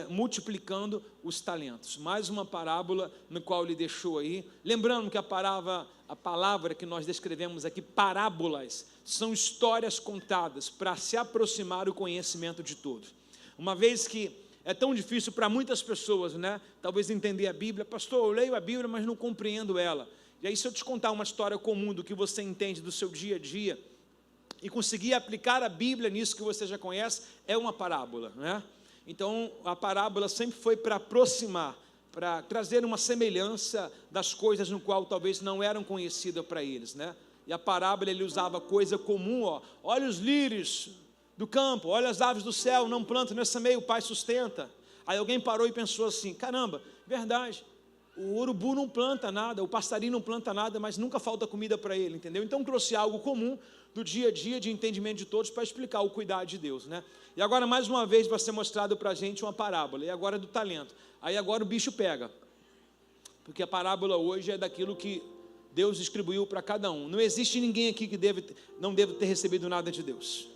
multiplicando os talentos. Mais uma parábola no qual ele deixou aí. Lembrando que a palavra que nós descrevemos aqui, parábolas, são histórias contadas para se aproximar o conhecimento de todos. Uma vez que é tão difícil para muitas pessoas, né? Talvez entender a Bíblia. Pastor, eu leio a Bíblia, mas não compreendo ela. E aí, se eu te contar uma história comum do que você entende do seu dia a dia e conseguir aplicar a Bíblia nisso que você já conhece, é uma parábola, né? Então, a parábola sempre foi para aproximar, para trazer uma semelhança das coisas no qual talvez não eram conhecidas para eles, né? E a parábola, ele usava coisa comum, ó. Olha os lírios do campo, olha as aves do céu, não plantam, não semeia, o Pai sustenta. Aí alguém parou e pensou assim, caramba, verdade, o urubu não planta nada, o passarinho não planta nada, mas nunca falta comida para ele, entendeu? Então trouxe algo comum do dia a dia, de entendimento de todos, para explicar o cuidado de Deus, né? E agora, mais uma vez, vai ser mostrado para a gente uma parábola, e agora é do talento. Aí agora o bicho pega, porque a parábola hoje é daquilo que Deus distribuiu para cada um. Não existe ninguém aqui que não deve ter recebido nada de Deus.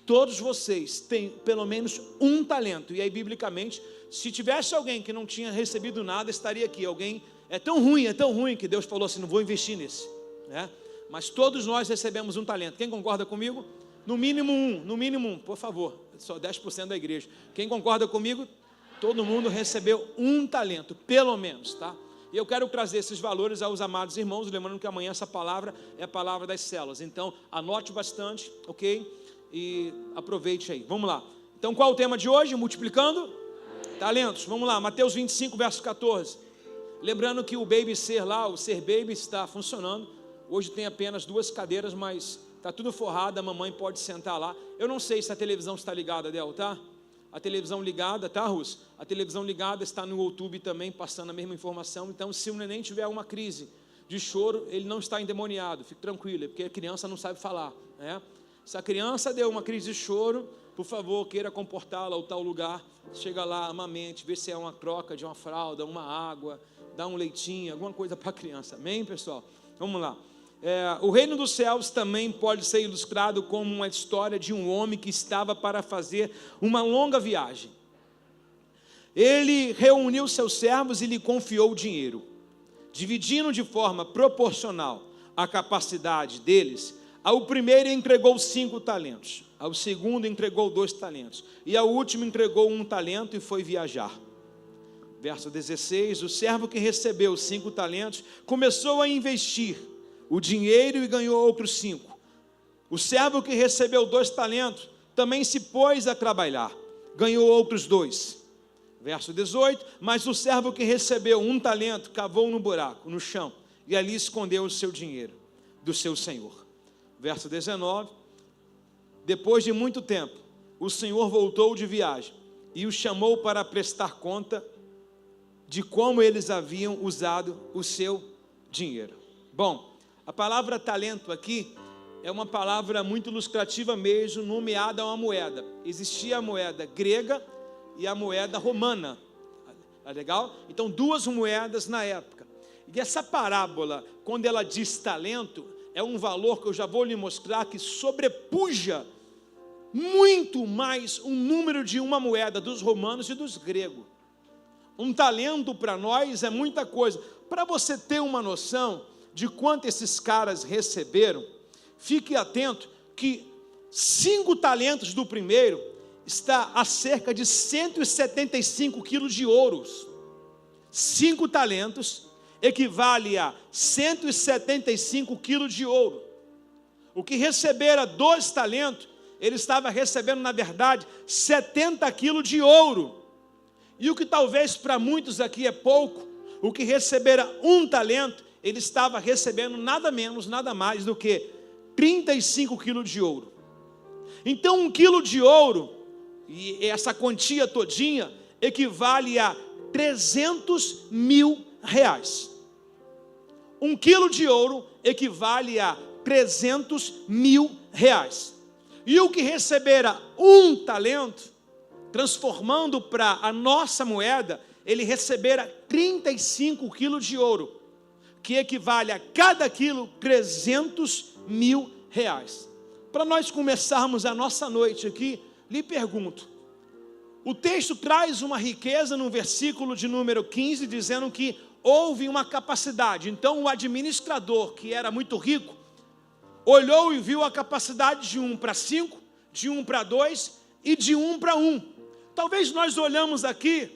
Todos vocês têm pelo menos um talento, e aí biblicamente, se tivesse alguém que não tinha recebido nada, estaria aqui. Alguém é tão ruim que Deus falou assim, não vou investir nesse, né? Mas todos nós recebemos um talento. Quem concorda comigo? No mínimo um, por favor, só 10% da igreja. Quem concorda comigo? Todo mundo recebeu um talento, pelo menos, tá? E eu quero trazer esses valores aos amados irmãos, lembrando que amanhã essa palavra é a palavra das células. Então, anote bastante, ok? E aproveite aí. Vamos lá. Então, qual é o tema de hoje? Multiplicando talentos. Vamos lá, Mateus 25, verso 14. Lembrando que o Baby Ser lá, o Ser Baby está funcionando. Hoje tem apenas 2 cadeiras, mas está tudo forrado, a mamãe pode sentar lá. Eu não sei se a televisão está ligada, Del, tá? A televisão ligada, tá, Rus? A televisão ligada está no YouTube também, passando a mesma informação. Então, se o neném tiver uma crise de choro, ele não está endemoniado, fique tranquilo, é porque a criança não sabe falar, né? Se a criança deu uma crise de choro, por favor, queira comportá-la ao tal lugar, chega lá, amamente, vê se é uma troca de uma fralda, uma água, dá um leitinho, alguma coisa para a criança, amém, pessoal? Vamos lá. O reino dos céus também pode ser ilustrado como uma história de um homem que estava para fazer uma longa viagem. Ele reuniu seus servos e lhe confiou o dinheiro, dividindo de forma proporcional a capacidade deles. Ao primeiro entregou 5 talentos, ao segundo entregou 2 talentos, e ao último entregou 1 talento e foi viajar. Verso 16, o servo que recebeu 5 talentos começou a investir o dinheiro e ganhou outros 5. O servo que recebeu 2 talentos também se pôs a trabalhar, ganhou outros 2. Verso 18, mas o servo que recebeu 1 talento cavou no buraco, no chão, e ali escondeu o seu dinheiro do seu senhor. Verso 19, depois de muito tempo, o senhor voltou de viagem e o chamou para prestar conta de como eles haviam usado o seu dinheiro. Bom, a palavra talento aqui é uma palavra muito ilustrativa mesmo, nomeada a uma moeda. Existia a moeda grega e a moeda romana. Tá legal? Então, 2 moedas na época. E essa parábola, quando ela diz talento, é um valor que eu já vou lhe mostrar que sobrepuja muito mais o número de uma moeda dos romanos e dos gregos. Um talento para nós é muita coisa. Para você ter uma noção de quanto esses caras receberam, fique atento que 5 talentos do primeiro está a cerca de 175 quilos de ouros. 5 talentos equivale a 175 quilos de ouro. O que recebera 2 talentos, ele estava recebendo, na verdade, 70 quilos de ouro. E o que talvez para muitos aqui é pouco, o que recebera 1 talento, ele estava recebendo nada menos, nada mais do que 35 quilos de ouro. Então 1 quilo de ouro, e essa quantia todinha, equivale a 300 mil reais. 1 quilo de ouro equivale a 300 mil reais. E o que recebera 1 talento, transformando para a nossa moeda, ele recebera 35 quilos de ouro, que equivale a cada quilo 300 mil reais. Para nós começarmos a nossa noite aqui, lhe pergunto, O texto traz uma riqueza no versículo de número 15, dizendo que houve uma capacidade. Então o administrador, que era muito rico, olhou e viu a capacidade de 1 para 5, de 1 para 2 e de 1 para 1. Talvez nós olhamos aqui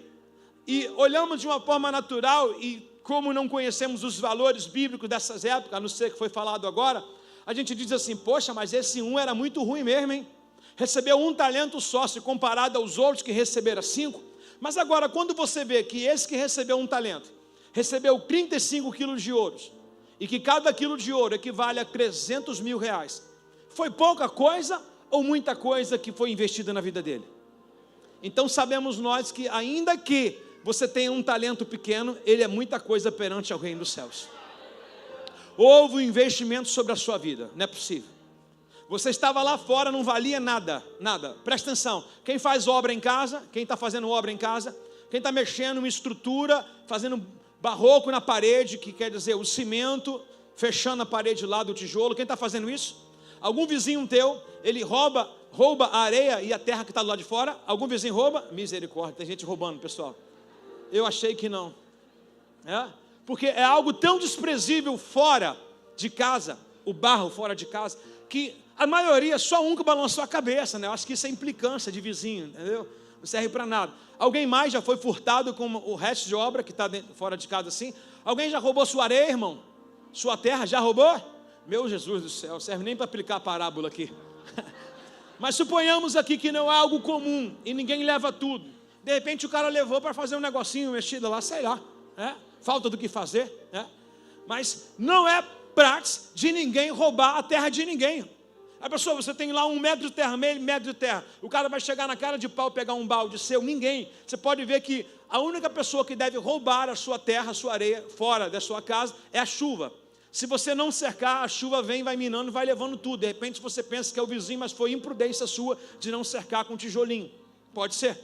e olhamos de uma forma natural e como não conhecemos os valores bíblicos dessas épocas, a não ser que foi falado agora, a gente diz assim, poxa, mas esse 1 era muito ruim mesmo, hein? Recebeu 1 talento só, se comparado aos outros que receberam 5. Mas agora, quando você vê que esse que recebeu 1 talento, recebeu 35 quilos de ouro, e que cada quilo de ouro equivale a 300 mil reais, foi pouca coisa ou muita coisa que foi investida na vida dele? Então sabemos nós que ainda que você tenha um talento pequeno, ele é muita coisa perante ao reino dos céus. Houve um investimento sobre a sua vida, não é possível. Você estava lá fora, não valia nada, nada. Presta atenção, quem faz obra em casa, quem está fazendo obra em casa, quem está mexendo em estrutura, fazendo barroco na parede, que quer dizer o cimento, fechando a parede lá do tijolo, quem está fazendo isso? Algum vizinho teu, ele rouba a areia e a terra que está do lado de fora? Algum vizinho rouba? Misericórdia, tem gente roubando, pessoal. Eu achei que não. Porque é algo tão desprezível fora de casa, o barro fora de casa, que a maioria, só um que balançou a cabeça, né? Eu acho que isso é implicância de vizinho, entendeu? Não serve para nada. Alguém mais já foi furtado com o resto de obra que está fora de casa assim? Alguém já roubou sua areia, irmão? Sua terra já roubou? Meu Jesus do céu, serve nem para aplicar a parábola aqui. Mas suponhamos aqui que não é algo comum e ninguém leva tudo. De repente o cara levou para fazer um negocinho mexido lá, sei lá, falta do que fazer, mas não é prática de ninguém roubar a terra de ninguém. A pessoa, você tem lá 1 metro de terra, meio metro de terra, o cara vai chegar na cara de pau, pegar um balde seu, ninguém. Você pode ver que a única pessoa que deve roubar a sua terra, a sua areia, fora da sua casa, é a chuva. Se você não cercar, a chuva vem, vai minando, vai levando tudo. De repente você pensa que é o vizinho, mas foi imprudência sua de não cercar com tijolinho. Pode ser.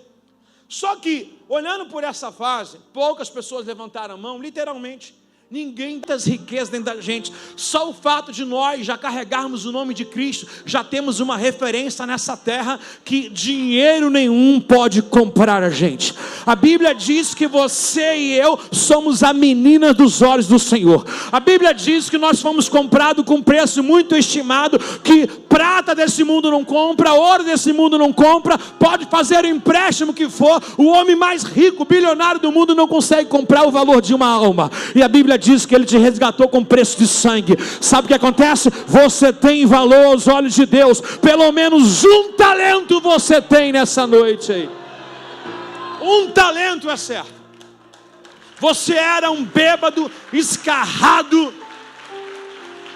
Só que, olhando por essa fase, poucas pessoas levantaram a mão, literalmente. Ninguém tem as riquezas dentro da gente. Só o fato de nós já carregarmos o nome de Cristo, já temos uma referência nessa terra que dinheiro nenhum pode comprar a gente. A Bíblia diz que você e eu somos a menina dos olhos do Senhor. A Bíblia diz que nós fomos comprados com preço muito estimado, que prata desse mundo não compra, ouro desse mundo não compra, pode fazer o empréstimo que for, o homem mais rico, bilionário do mundo não consegue comprar o valor de uma alma. E a Bíblia diz que Ele te resgatou com preço de sangue. Sabe o que acontece? Você tem valor aos olhos de Deus. Pelo menos 1 talento você tem nessa noite aí. 1 talento é certo. Você era um bêbado, escarrado.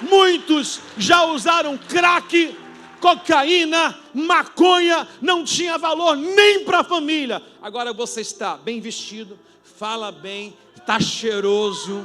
Muitos já usaram crack, cocaína, maconha, não tinha valor nem para a família. Agora você está bem vestido, fala bem, está cheiroso,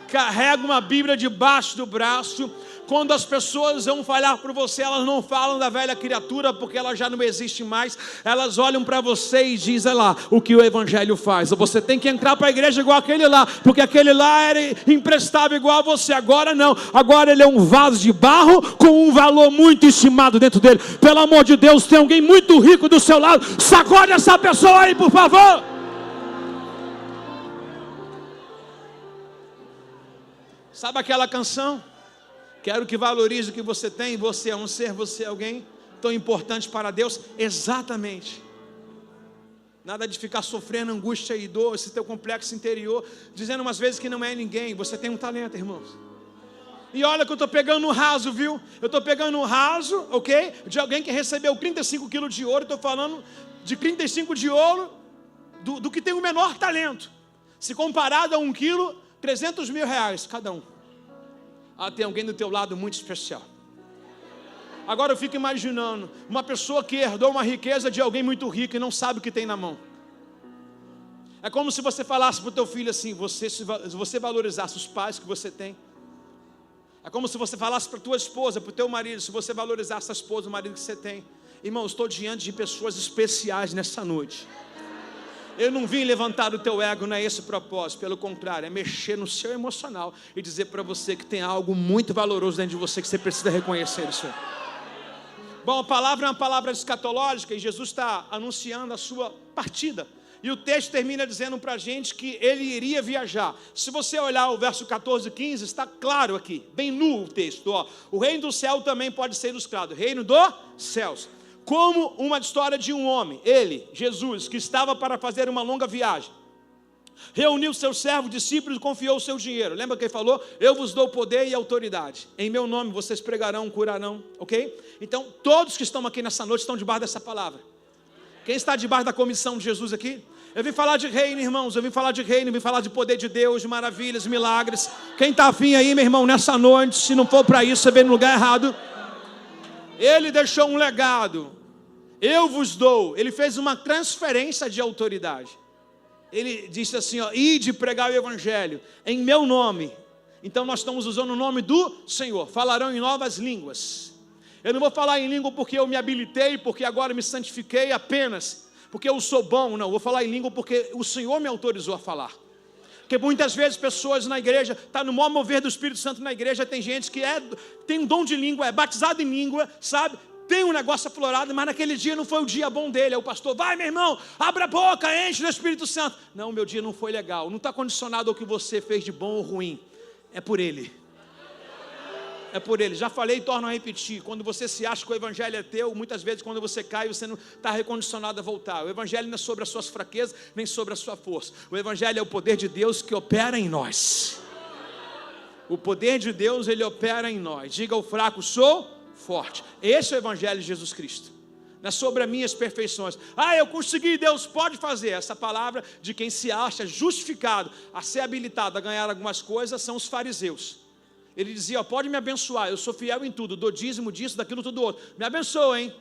carrega uma Bíblia debaixo do braço. Quando as pessoas vão falar por você, elas não falam da velha criatura, porque ela já não existe mais. Elas olham para você e dizem lá o que o Evangelho faz. Você tem que entrar para a igreja igual aquele lá, porque aquele lá era imprestável igual a você. Agora não, agora ele é um vaso de barro com um valor muito estimado dentro dele. Pelo amor de Deus, tem alguém muito rico do seu lado. Sacode essa pessoa aí, por favor. Sabe aquela canção? Quero que valorize o que você tem. Você é um ser, você é alguém tão importante para Deus. Exatamente. Nada de ficar sofrendo angústia e dor, esse teu complexo interior, dizendo umas vezes que não é ninguém. Você tem um talento, irmãos. E olha que eu estou pegando no raso, viu? Eu estou pegando no raso, ok? De alguém que recebeu 35 quilos de ouro. Estou falando de 35 de ouro do que tem o menor talento. Se comparado a 1 quilo, 300 mil reais cada um. Tem alguém do teu lado muito especial. Agora eu fico imaginando uma pessoa que herdou uma riqueza de alguém muito rico e não sabe o que tem na mão. É como se você falasse para o teu filho assim: se você valorizasse os pais que você tem. É como se você falasse para a tua esposa, para o teu marido, se você valorizasse a esposa, o marido que você tem. Irmão, estou diante de pessoas especiais nessa noite. Eu não vim levantar o teu ego, não é esse o propósito. Pelo contrário, é mexer no seu emocional e dizer para você que tem algo muito valoroso dentro de você que você precisa reconhecer isso. Bom, a palavra é uma palavra escatológica e Jesus está anunciando a sua partida. E o texto termina dizendo para a gente que ele iria viajar. Se você olhar o verso 14 e 15, está claro aqui, bem nu o texto. Ó. O reino do céu também pode ser ilustrado. Reino dos céus. Como uma história de um homem, ele, Jesus, que estava para fazer uma longa viagem. Reuniu seus servos, discípulos e confiou o seu dinheiro. Lembra que ele falou? Eu vos dou poder e autoridade. Em meu nome vocês pregarão, curarão, ok? Então, todos que estão aqui nessa noite estão debaixo dessa palavra. Quem está debaixo da comissão de Jesus aqui? Eu vim falar de reino, irmãos. Eu vim falar de reino, eu vim falar de poder de Deus, de maravilhas, milagres. Quem está afim aí, meu irmão, nessa noite, se não for para isso, você veio no lugar errado. Ele deixou um legado. Eu vos dou. Ele fez uma transferência de autoridade. Ele disse assim, ó, ide pregar o evangelho em meu nome. Então nós estamos usando o nome do Senhor. Falarão em novas línguas. Eu não vou falar em língua porque eu me habilitei, porque agora me santifiquei apenas, porque eu sou bom. Não, vou falar em língua porque o Senhor me autorizou a falar. Porque muitas vezes pessoas na igreja, está no maior mover do Espírito Santo na igreja, tem gente que tem um dom de língua, é batizado em língua, sabe? Tem um negócio aflorado, mas naquele dia não foi o dia bom dele. Aí o pastor, vai meu irmão, abre a boca, enche do Espírito Santo. Não, meu dia não foi legal. Não está condicionado ao que você fez de bom ou ruim. É por ele. É por ele. Já falei e torno a repetir. Quando você se acha que o evangelho é teu, muitas vezes quando você cai, você não está recondicionado a voltar. O evangelho não é sobre as suas fraquezas, nem sobre a sua força. O evangelho é o poder de Deus que opera em nós. O poder de Deus, ele opera em nós. Diga ao fraco, sou forte. Esse é o evangelho de Jesus Cristo. Não é sobre as minhas perfeições. Eu consegui, Deus pode fazer. Essa palavra de quem se acha justificado a ser habilitado a ganhar algumas coisas são os fariseus. Ele dizia, pode me abençoar, eu sou fiel em tudo, dou dízimo disso, daquilo, tudo outro. Me abençoa, hein?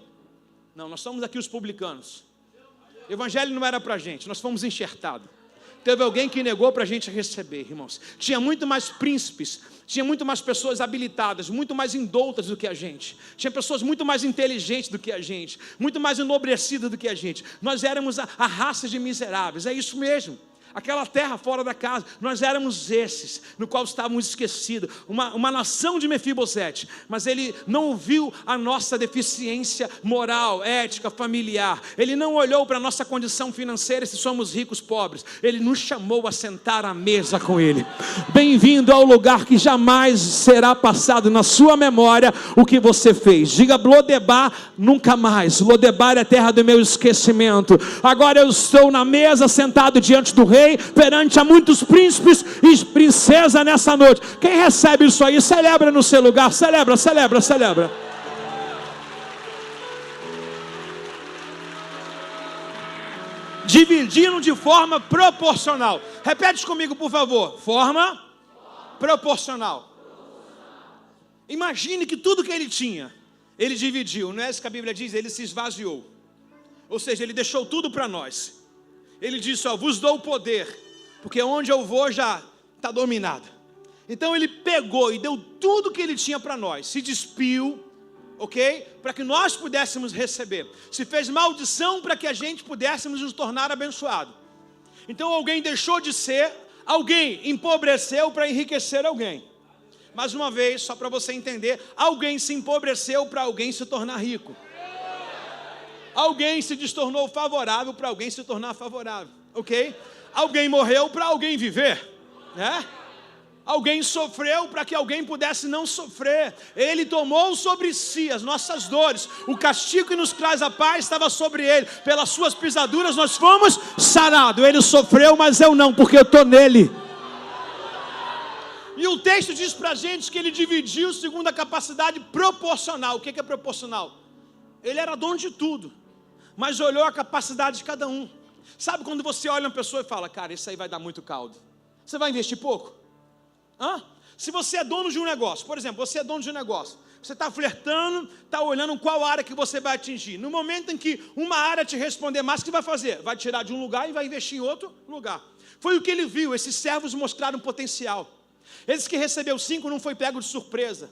Não, nós somos aqui os publicanos. O evangelho não era para a gente, nós fomos enxertados. Teve alguém que negou para a gente receber, irmãos. Tinha muito mais príncipes, tinha muito mais pessoas habilitadas, muito mais indoutas do que a gente. Tinha pessoas muito mais inteligentes do que a gente, muito mais enobrecidas do que a gente. Nós éramos a raça de miseráveis, é isso mesmo. Aquela terra fora da casa, nós éramos esses, no qual estávamos esquecidos, uma nação de Mefibosete, mas ele não ouviu a nossa deficiência moral, ética, familiar, ele não olhou para a nossa condição financeira, se somos ricos, pobres, ele nos chamou a sentar à mesa com ele. Bem-vindo ao lugar que jamais será passado na sua memória o que você fez. Diga Lodebar, nunca mais. Lodebar é terra do meu esquecimento. Agora eu estou na mesa, sentado diante do rei, perante a muitos príncipes e princesa nessa noite. Quem recebe isso aí, celebra no seu lugar, celebra, celebra, celebra. Dividindo de forma proporcional. Repete comigo, por favor. Forma proporcional. Imagine que tudo que ele tinha, ele dividiu. Não é isso que a Bíblia diz? Ele se esvaziou. Ou seja, ele deixou tudo para nós. Ele disse, vos dou o poder, porque onde eu vou já está dominado. Então ele pegou e deu tudo que ele tinha para nós, se despiu, ok? Para que nós pudéssemos receber. Se fez maldição para que a gente pudéssemos nos tornar abençoados. Então alguém deixou de ser, alguém empobreceu para enriquecer alguém. Mais uma vez, só para você entender, alguém se empobreceu para alguém se tornar rico. Alguém se tornou favorável para alguém se tornar favorável, ok? Alguém morreu para alguém viver, né? Alguém sofreu para que alguém pudesse não sofrer. Ele tomou sobre si as nossas dores. O castigo que nos traz a paz estava sobre ele. Pelas suas pisaduras nós fomos sarados. Ele sofreu, mas eu não, porque eu estou nele. E o texto diz para a gente que ele dividiu segundo a capacidade proporcional. O que é proporcional? Ele era dono de tudo, mas olhou a capacidade de cada um. Sabe quando você olha uma pessoa e fala, cara, isso aí vai dar muito caldo. Você vai investir pouco? Se você é dono de um negócio, por exemplo, você é dono de um negócio, você está flertando, está olhando qual área que você vai atingir. No momento em que uma área te responder mais, o que vai fazer? Vai tirar de um lugar e vai investir em outro lugar. Foi o que ele viu, esses servos mostraram potencial. Esse que recebeu 5 não foi pego de surpresa.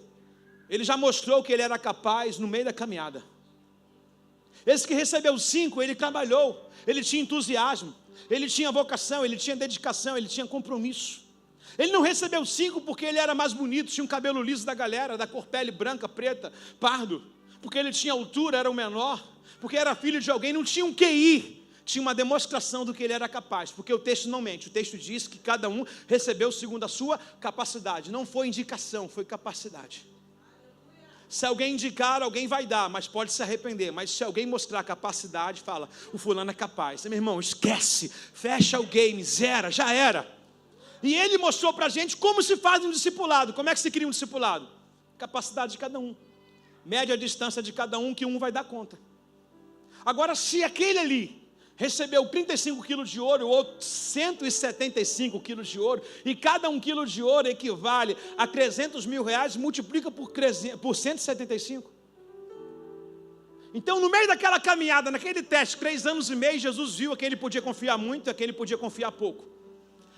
Ele já mostrou que ele era capaz no meio da caminhada. Esse que recebeu 5, ele trabalhou, ele tinha entusiasmo, ele tinha vocação, ele tinha dedicação, ele tinha compromisso. Ele não recebeu 5 porque ele era mais bonito, tinha um cabelo liso da galera, da cor pele branca, preta, pardo. porque ele tinha altura, era o menor, porque era filho de alguém, não tinha um QI, tinha uma demonstração do que ele era capaz, porque o texto não mente, o texto diz que cada um recebeu segundo a sua capacidade, não foi indicação, foi capacidade. Se alguém indicar, alguém vai dar, mas pode se arrepender. Mas se alguém mostrar capacidade, fala, o fulano é capaz. Meu irmão, esquece, fecha o game, zera, já era. E ele mostrou para a gente como se faz um discipulado. Como é que se cria um discipulado? Capacidade de cada um, mede a distância de cada um, que um vai dar conta. Agora, se aquele ali recebeu 35 quilos de ouro, o outro 175 quilos de ouro, e cada 1 quilo de ouro equivale a 300 mil reais, multiplica por 175. Então, no meio daquela caminhada, naquele teste, 3 anos e meio, Jesus viu a quem ele podia confiar muito e a quem ele podia confiar pouco.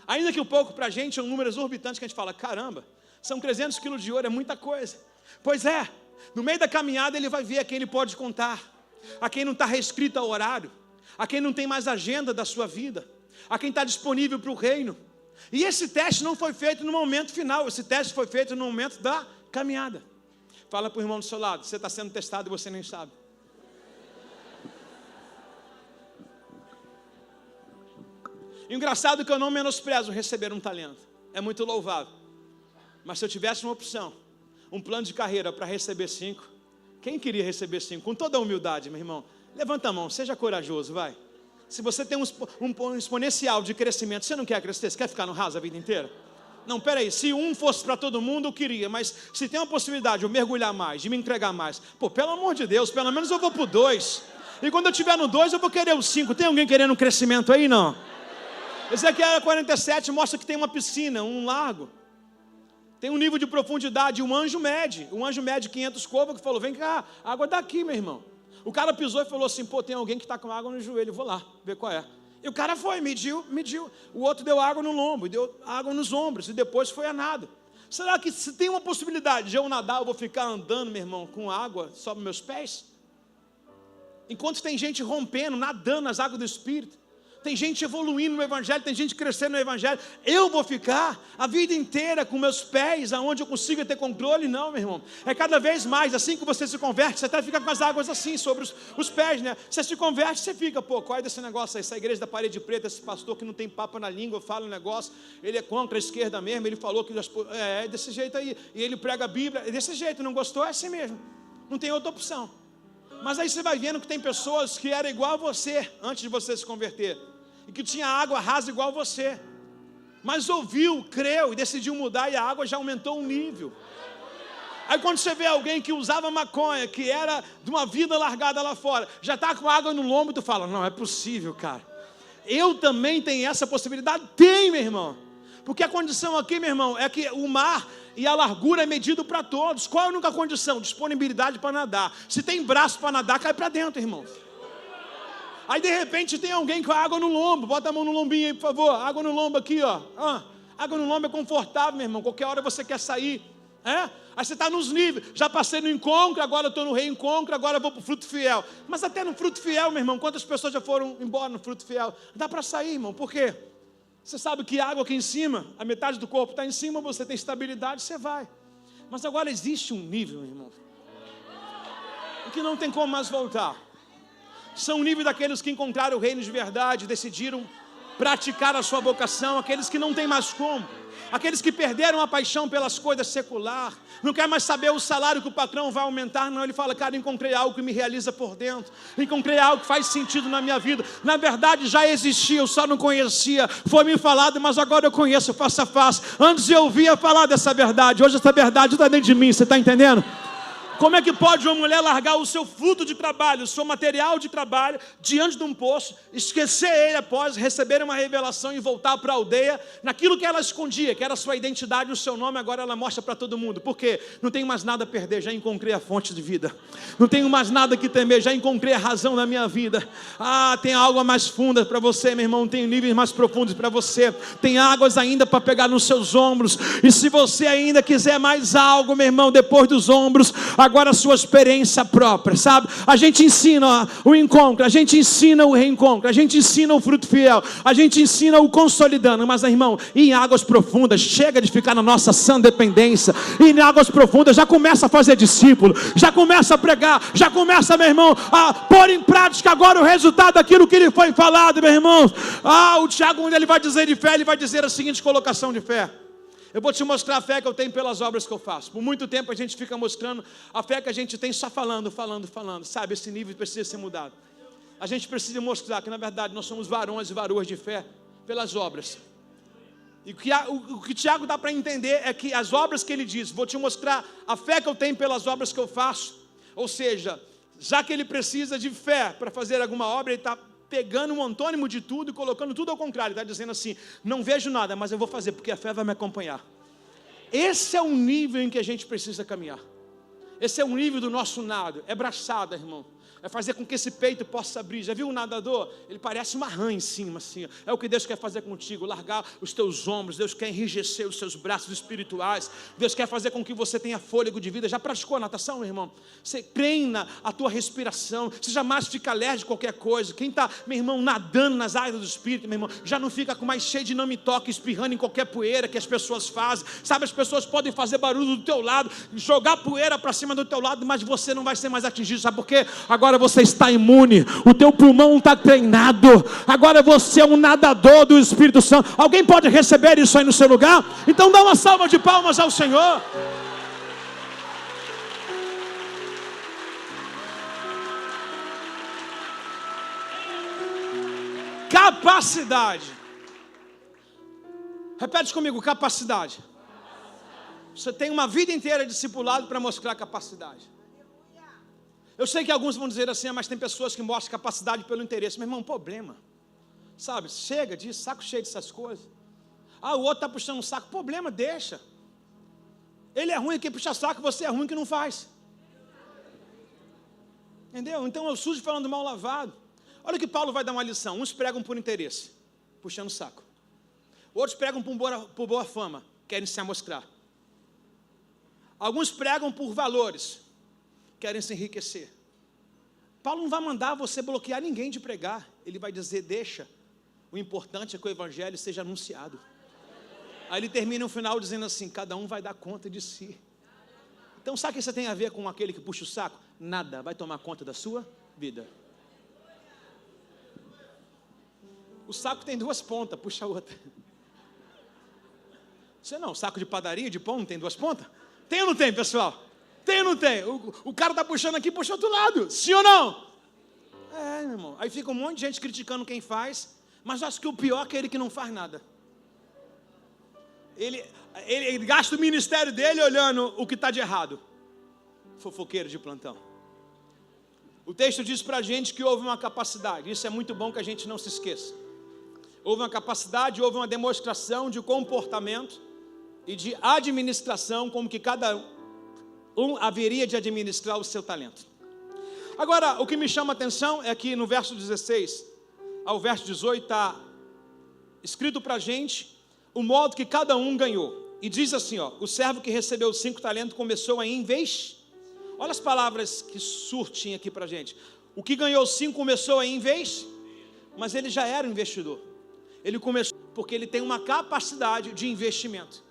Ainda que o pouco para a gente é um número exorbitante, que a gente fala, caramba, são 300 quilos de ouro, é muita coisa. Pois é, no meio da caminhada ele vai ver a quem ele pode contar, a quem não está restrito ao horário, a quem não tem mais agenda da sua vida, a quem está disponível para o reino. E esse teste não foi feito no momento final, esse teste foi feito no momento da caminhada. Fala para o irmão do seu lado, você está sendo testado e você nem sabe. Engraçado que eu não menosprezo receber um talento, é muito louvável. Mas se eu tivesse uma opção, um plano de carreira para receber 5, quem queria receber 5? Com toda a humildade, meu irmão, levanta a mão, seja corajoso, vai. Se você tem um exponencial de crescimento, você não quer crescer? Você quer ficar no raso a vida inteira? Não, peraí, se um fosse para todo mundo, eu queria, mas se tem uma possibilidade de eu mergulhar mais, de me entregar mais, pelo amor de Deus, pelo menos eu vou para o 2, e quando eu estiver no 2, eu vou querer o 5, tem alguém querendo um crescimento aí? Não. Ezequiel 47 mostra que tem uma piscina, um lago, tem um nível de profundidade, um anjo mede 500 côvados, que falou, vem cá, água daqui, meu irmão. O cara pisou e falou assim, tem alguém que está com água no joelho, vou lá, ver qual é. E o cara foi, mediu, o outro deu água no lombo, deu água nos ombros, e depois foi a nado. Será que se tem uma possibilidade de eu nadar, eu vou ficar andando, meu irmão, com água sobre meus pés? Enquanto tem gente rompendo, nadando nas águas do Espírito, tem gente evoluindo no Evangelho, tem gente crescendo no Evangelho, eu vou ficar a vida inteira com meus pés, aonde eu consiga ter controle? Não, meu irmão, é cada vez mais, assim que você se converte, você até fica com as águas assim, sobre os pés, né? Você se converte, você fica, qual é desse negócio aí, essa igreja da parede preta, esse pastor que não tem papo na língua, fala um negócio, ele é contra a esquerda mesmo, ele falou que é desse jeito aí, e ele prega a Bíblia, é desse jeito, não gostou? É assim mesmo, não tem outra opção. Mas aí você vai vendo que tem pessoas que eram igual a você, antes de você se converter, e que tinha água rasa igual você, mas ouviu, creu e decidiu mudar, e a água já aumentou um nível. Aí quando você vê alguém que usava maconha, que era de uma vida largada lá fora, já está com água no lombo, tu fala, não é possível, cara, eu também tenho essa possibilidade? Tem, meu irmão, porque a condição aqui, meu irmão, é que o mar e a largura é medido para todos. Qual é a única condição? Disponibilidade para nadar. Se tem braço para nadar, cai para dentro, irmão. Aí de repente tem alguém com água no lombo, bota a mão no lombinho aí, por favor, água no lombo aqui, ó. Água no lombo é confortável, meu irmão, qualquer hora você quer sair, Aí você está nos níveis, já passei no encontro, agora eu estou no reencontro, agora eu vou para o fruto fiel. Mas até no fruto fiel, meu irmão, quantas pessoas já foram embora no fruto fiel? Dá para sair, irmão, por quê? Você sabe que a água aqui em cima, a metade do corpo está em cima, você tem estabilidade, você vai. Mas agora existe um nível, meu irmão, em que não tem como mais voltar. São o nível daqueles que encontraram o reino de verdade, decidiram praticar a sua vocação, aqueles que não tem mais como, aqueles que perderam a paixão pelas coisas seculares, não quer mais saber o salário que o patrão vai aumentar, não, ele fala, cara, encontrei algo que me realiza por dentro, encontrei algo que faz sentido na minha vida, na verdade já existia, eu só não conhecia, foi me falado, mas agora eu conheço face a face, antes eu ouvia falar dessa verdade, hoje essa verdade está dentro de mim, você está entendendo? Como é que pode uma mulher largar o seu fruto de trabalho, o seu material de trabalho, diante de um poço, esquecer ele após receber uma revelação e voltar para a aldeia, naquilo que ela escondia, que era a sua identidade, o seu nome, agora ela mostra para todo mundo. Por quê? Não tenho mais nada a perder, já encontrei a fonte de vida. Não tenho mais nada que temer, já encontrei a razão da minha vida. Tem água mais funda para você, meu irmão, tem níveis mais profundos para você, tem águas ainda para pegar nos seus ombros, e se você ainda quiser mais algo, meu irmão, depois dos ombros, agora a sua experiência própria, sabe? A gente ensina o encontro, a gente ensina o reencontro, a gente ensina o fruto fiel, a gente ensina o consolidando, mas, irmão, em águas profundas, chega de ficar na nossa sã dependência, e em águas profundas já começa a fazer discípulo, já começa a pregar, já começa, meu irmão, a pôr em prática agora o resultado daquilo que lhe foi falado, meu irmão. O Tiago, quando ele vai dizer de fé, ele vai dizer a seguinte colocação de fé: eu vou te mostrar a fé que eu tenho pelas obras que eu faço. Por muito tempo a gente fica mostrando a fé que a gente tem só falando, sabe? Esse nível precisa ser mudado. A gente precisa mostrar que na verdade nós somos varões e varoas de fé pelas obras. E o que Tiago dá para entender é que as obras que ele diz, vou te mostrar a fé que eu tenho pelas obras que eu faço. Ou seja, já que ele precisa de fé para fazer alguma obra, ele está pegando um antônimo de tudo e colocando tudo ao contrário. Ele está dizendo assim: não vejo nada, mas eu vou fazer, porque a fé vai me acompanhar. Esse é o nível em que a gente precisa caminhar. Esse é o nível do nosso nado. É braçada, irmão. É fazer com que esse peito possa abrir. Já viu um nadador? Ele parece uma rã em cima, assim. É o que Deus quer fazer contigo. Largar os teus ombros. Deus quer enrijecer os seus braços espirituais. Deus quer fazer com que você tenha fôlego de vida. Já praticou a natação, meu irmão? Você treina a tua respiração. Você jamais fica alérgico a qualquer coisa. Quem está, meu irmão, nadando nas áreas do Espírito, meu irmão, já não fica com mais cheio de não me toque, espirrando em qualquer poeira que as pessoas fazem. Sabe, as pessoas podem fazer barulho do teu lado, jogar poeira para cima do teu lado, mas você não vai ser mais atingido. Sabe por quê? Agora você está imune, o teu pulmão está treinado, agora você é um nadador do Espírito Santo. Alguém pode receber isso aí no seu lugar? Então dá uma salva de palmas ao Senhor. Capacidade. Repete comigo: capacidade. Você tem uma vida inteira de discipulado para mostrar capacidade. Eu sei que alguns vão dizer assim: mas tem pessoas que mostram capacidade pelo interesse. Meu irmão, problema. Sabe, chega disso, saco cheio dessas coisas. O outro está puxando um saco. Problema, deixa. Ele é ruim que puxa saco, você é ruim que não faz. Entendeu? Então eu sujo falando mal lavado. Olha que Paulo vai dar uma lição. Uns pregam por interesse, puxando saco. Outros pregam por boa fama, querem se amostrar. Alguns pregam por valores, querem se enriquecer. Paulo não vai mandar você bloquear ninguém de pregar. Ele vai dizer: deixa. O importante é que o evangelho seja anunciado. Aí ele termina no final dizendo assim: cada um vai dar conta de si. Então sabe o que isso tem a ver com aquele que puxa o saco? Nada vai tomar conta da sua vida. O saco tem duas pontas, puxa a outra. Você não, saco de padaria, de pão, não tem duas pontas? Tem ou não tem, pessoal? Tem ou não tem? O cara está puxando aqui, puxa do outro lado. Sim ou não? Meu irmão. Aí fica um monte de gente criticando quem faz, mas acho que o pior é aquele que não faz nada. Ele gasta o ministério dele olhando o que está de errado. Fofoqueiro de plantão. O texto diz para a gente que houve uma capacidade. Isso é muito bom que a gente não se esqueça. Houve uma capacidade, houve uma demonstração de comportamento e de administração, como que cada um haveria de administrar o seu talento. Agora, o que me chama a atenção é que no verso 16 ao verso 18 está escrito para a gente o modo que cada um ganhou. E diz assim, o servo que recebeu 5 talentos começou a investir. Olha as palavras que surtem aqui para a gente. O que ganhou 5 começou a investir, mas ele já era um investidor. Ele começou porque ele tem uma capacidade de investimento.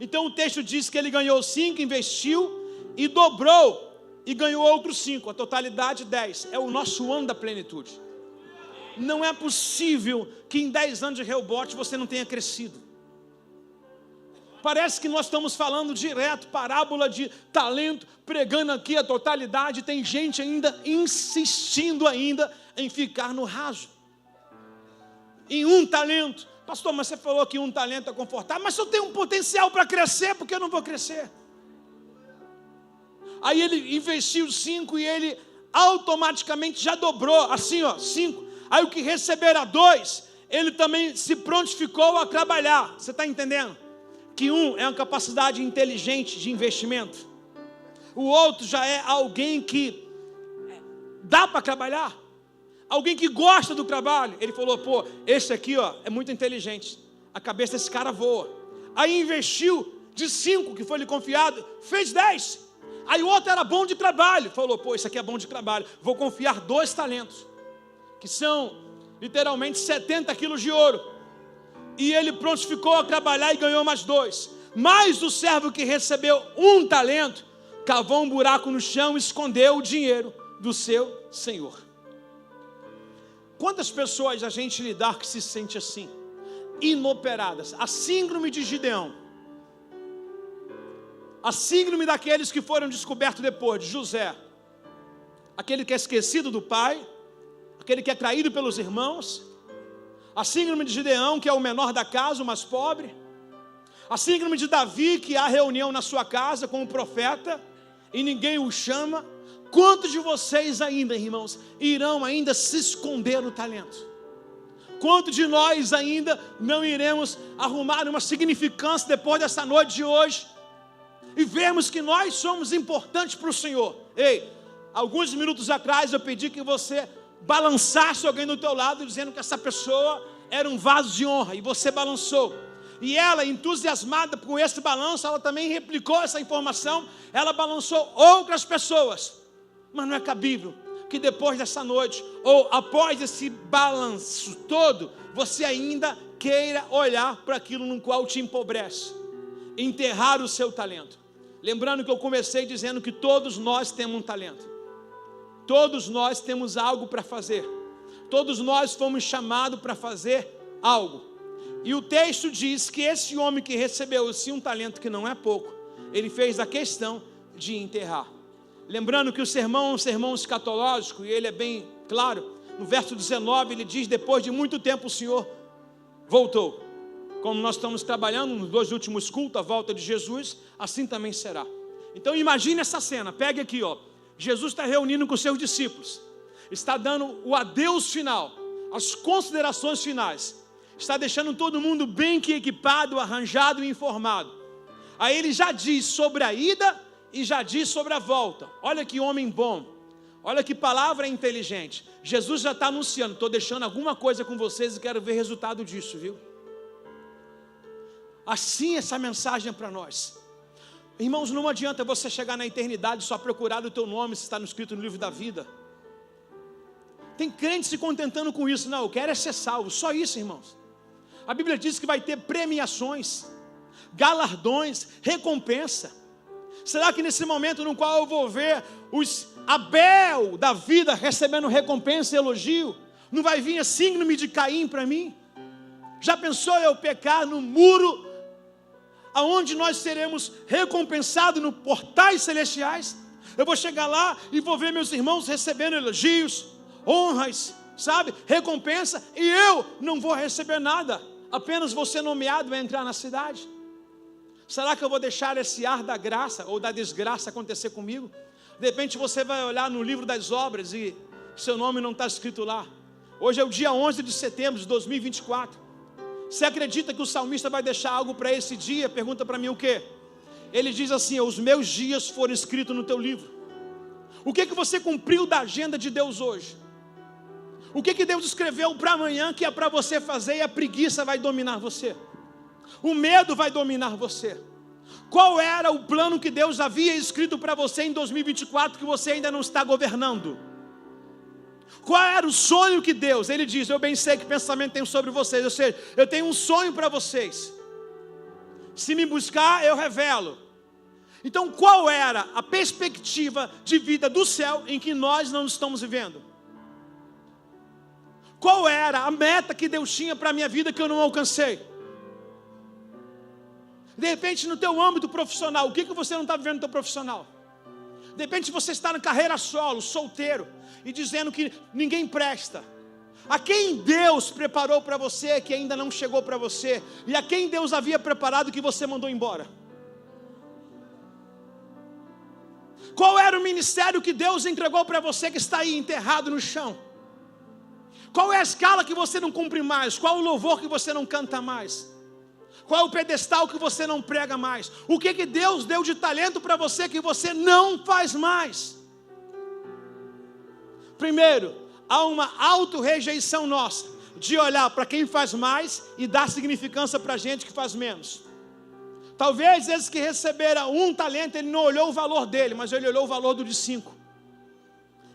Então o texto diz que ele ganhou 5, investiu e dobrou e ganhou outros 5, a totalidade 10. É o nosso ano da plenitude. Não é possível que em 10 anos de Rehobote você não tenha crescido. Parece que nós estamos falando direto, parábola de talento, pregando aqui a totalidade. Tem gente ainda insistindo ainda em ficar no raso. Em um talento. Pastor, mas você falou que um talento é confortável. Mas se eu tenho um potencial para crescer, por que eu não vou crescer? Aí ele investiu 5 e ele automaticamente já dobrou, assim 5. Aí o que receberá 2, ele também se prontificou a trabalhar. Você está entendendo? Que um é uma capacidade inteligente de investimento. O outro já é alguém que dá para trabalhar. Alguém que gosta do trabalho. Ele falou, esse aqui é muito inteligente. A cabeça desse cara voa. Aí investiu de 5 que foi lhe confiado, fez 10. Aí o outro era bom de trabalho, falou, pô, isso aqui é bom de trabalho, vou confiar 2 talentos, que são literalmente 70 quilos de ouro. E ele pronto ficou a trabalhar e ganhou mais 2. Mas o servo que recebeu 1 talento, cavou um buraco no chão e escondeu o dinheiro do seu senhor. Quantas pessoas a gente lidar que se sente assim, inoperadas? A síndrome de Gideão, a síndrome daqueles que foram descobertos depois, de José, aquele que é esquecido do pai, aquele que é traído pelos irmãos, a síndrome de Gideão, que é o menor da casa, o mais pobre, a síndrome de Davi, que há reunião na sua casa com o profeta, e ninguém o chama. Quantos de vocês ainda, irmãos, irão ainda se esconder no talento? Quantos de nós ainda não iremos arrumar uma significância depois dessa noite de hoje, e vermos que nós somos importantes para o Senhor? Ei, alguns minutos atrás eu pedi que você balançasse alguém do teu lado, dizendo que essa pessoa era um vaso de honra, e você balançou. E ela, entusiasmada com esse balanço, ela também replicou essa informação, ela balançou outras pessoas. Mas não é cabível que depois dessa noite, ou após esse balanço todo, você ainda queira olhar para aquilo no qual te empobrece, enterrar o seu talento. Lembrando que eu comecei dizendo que todos nós temos um talento, todos nós temos algo para fazer, todos nós fomos chamados para fazer algo. E o texto diz que esse homem que recebeu sim um talento, que não é pouco, ele fez a questão de enterrar. Lembrando que o sermão é um sermão escatológico, e ele é bem claro. No verso 19 ele diz, depois de muito tempo o Senhor voltou. Como nós estamos trabalhando nos 2 últimos cultos, a volta de Jesus, assim também será. Então imagine essa cena, pegue aqui, ó. Jesus está reunindo com os seus discípulos, está dando o adeus final, as considerações finais, está deixando todo mundo bem que equipado, arranjado e informado. Aí ele já diz sobre a ida e já diz sobre a volta. Olha que homem bom, olha que palavra inteligente. Jesus já está anunciando, estou deixando alguma coisa com vocês e quero ver resultado disso, viu? Assim essa mensagem é para nós. Irmãos, não adianta você chegar na eternidade só procurar o teu nome se está escrito no livro da vida. Tem crente se contentando com isso. Não, eu quero é ser salvo, só isso, irmãos. A Bíblia diz que vai ter premiações, galardões, recompensa. Será que nesse momento no qual eu vou ver os Abel da vida recebendo recompensa e elogio, não vai vir a síndrome de Caim para mim? Já pensou eu pecar no muro, aonde nós seremos recompensados nos portais celestiais? Eu vou chegar lá e vou ver meus irmãos recebendo elogios, honras, sabe, recompensa, e eu não vou receber nada, apenas vou ser nomeado a entrar na cidade. Será que eu vou deixar esse ar da graça ou da desgraça acontecer comigo? De repente você vai olhar no livro das obras e seu nome não está escrito lá. Hoje é o dia 11 de setembro de 2024. Você acredita que o salmista vai deixar algo para esse dia? Pergunta para mim o quê? Ele diz assim, os meus dias foram escritos no teu livro. O que você cumpriu da agenda de Deus hoje? O que Deus escreveu para amanhã que é para você fazer, e a preguiça vai dominar você? O medo vai dominar você? Qual era o plano que Deus havia escrito para você em 2024 que você ainda não está governando? Qual era o sonho que Deus, Ele diz, eu bem sei que pensamento tenho sobre vocês, ou seja, eu tenho um sonho para vocês, se me buscar eu revelo. Então qual era a perspectiva de vida do céu em que nós não estamos vivendo? Qual era a meta que Deus tinha para a minha vida que eu não alcancei? De repente no teu âmbito profissional, o que você não está vivendo no teu profissional? De repente você está na carreira solo, solteiro, e dizendo que ninguém presta. A quem Deus preparou para você que ainda não chegou para você? E a quem Deus havia preparado que você mandou embora? Qual era o ministério que Deus entregou para você que está aí enterrado no chão? Qual é a escala que você não cumpre mais? Qual o louvor que você não canta mais? Qual é o pedestal que você não prega mais? O que Deus deu de talento para você que você não faz mais? Primeiro, há uma auto-rejeição nossa, de olhar para quem faz mais e dar significância para a gente que faz menos. Talvez esses que receberam 1 talento, ele não olhou o valor dele, mas ele olhou o valor do de 5.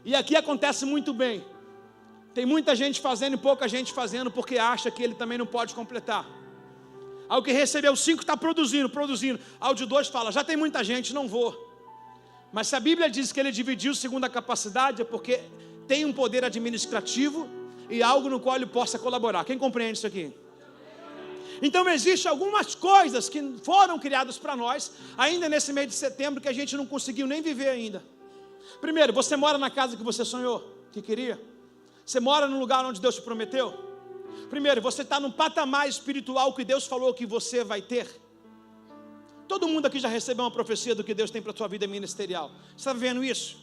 E aqui acontece muito bem. Tem muita gente fazendo e pouca gente fazendo, porque acha que ele também não pode completar. Ao que recebeu 5 está produzindo. Ao de 2 fala, já tem muita gente, não vou. Mas se a Bíblia diz que ele dividiu segundo a capacidade, é porque tem um poder administrativo e algo no qual ele possa colaborar. Quem compreende isso aqui? Então existem algumas coisas que foram criadas para nós, ainda nesse mês de setembro, que a gente não conseguiu nem viver ainda. Primeiro, você mora na casa que você sonhou, que queria? Você mora no lugar onde Deus te prometeu? Primeiro, você está num patamar espiritual que Deus falou que você vai ter? Todo mundo aqui já recebeu uma profecia do que Deus tem para a sua vida ministerial. Você está vendo isso?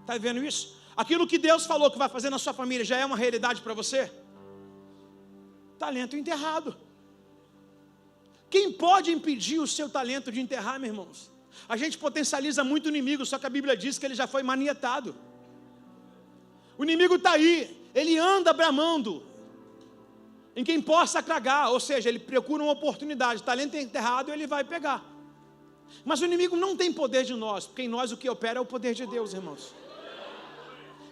Está vendo isso? Aquilo que Deus falou que vai fazer na sua família já é uma realidade para você? Talento enterrado. Quem pode impedir o seu talento de enterrar, meus irmãos? A gente potencializa muito o inimigo, só que a Bíblia diz que ele já foi manietado. O inimigo está aí, ele anda bramando em quem possa tragar, ou seja, ele procura uma oportunidade. Talento enterrado ele vai pegar. Mas o inimigo não tem poder de nós, porque em nós o que opera é o poder de Deus, irmãos.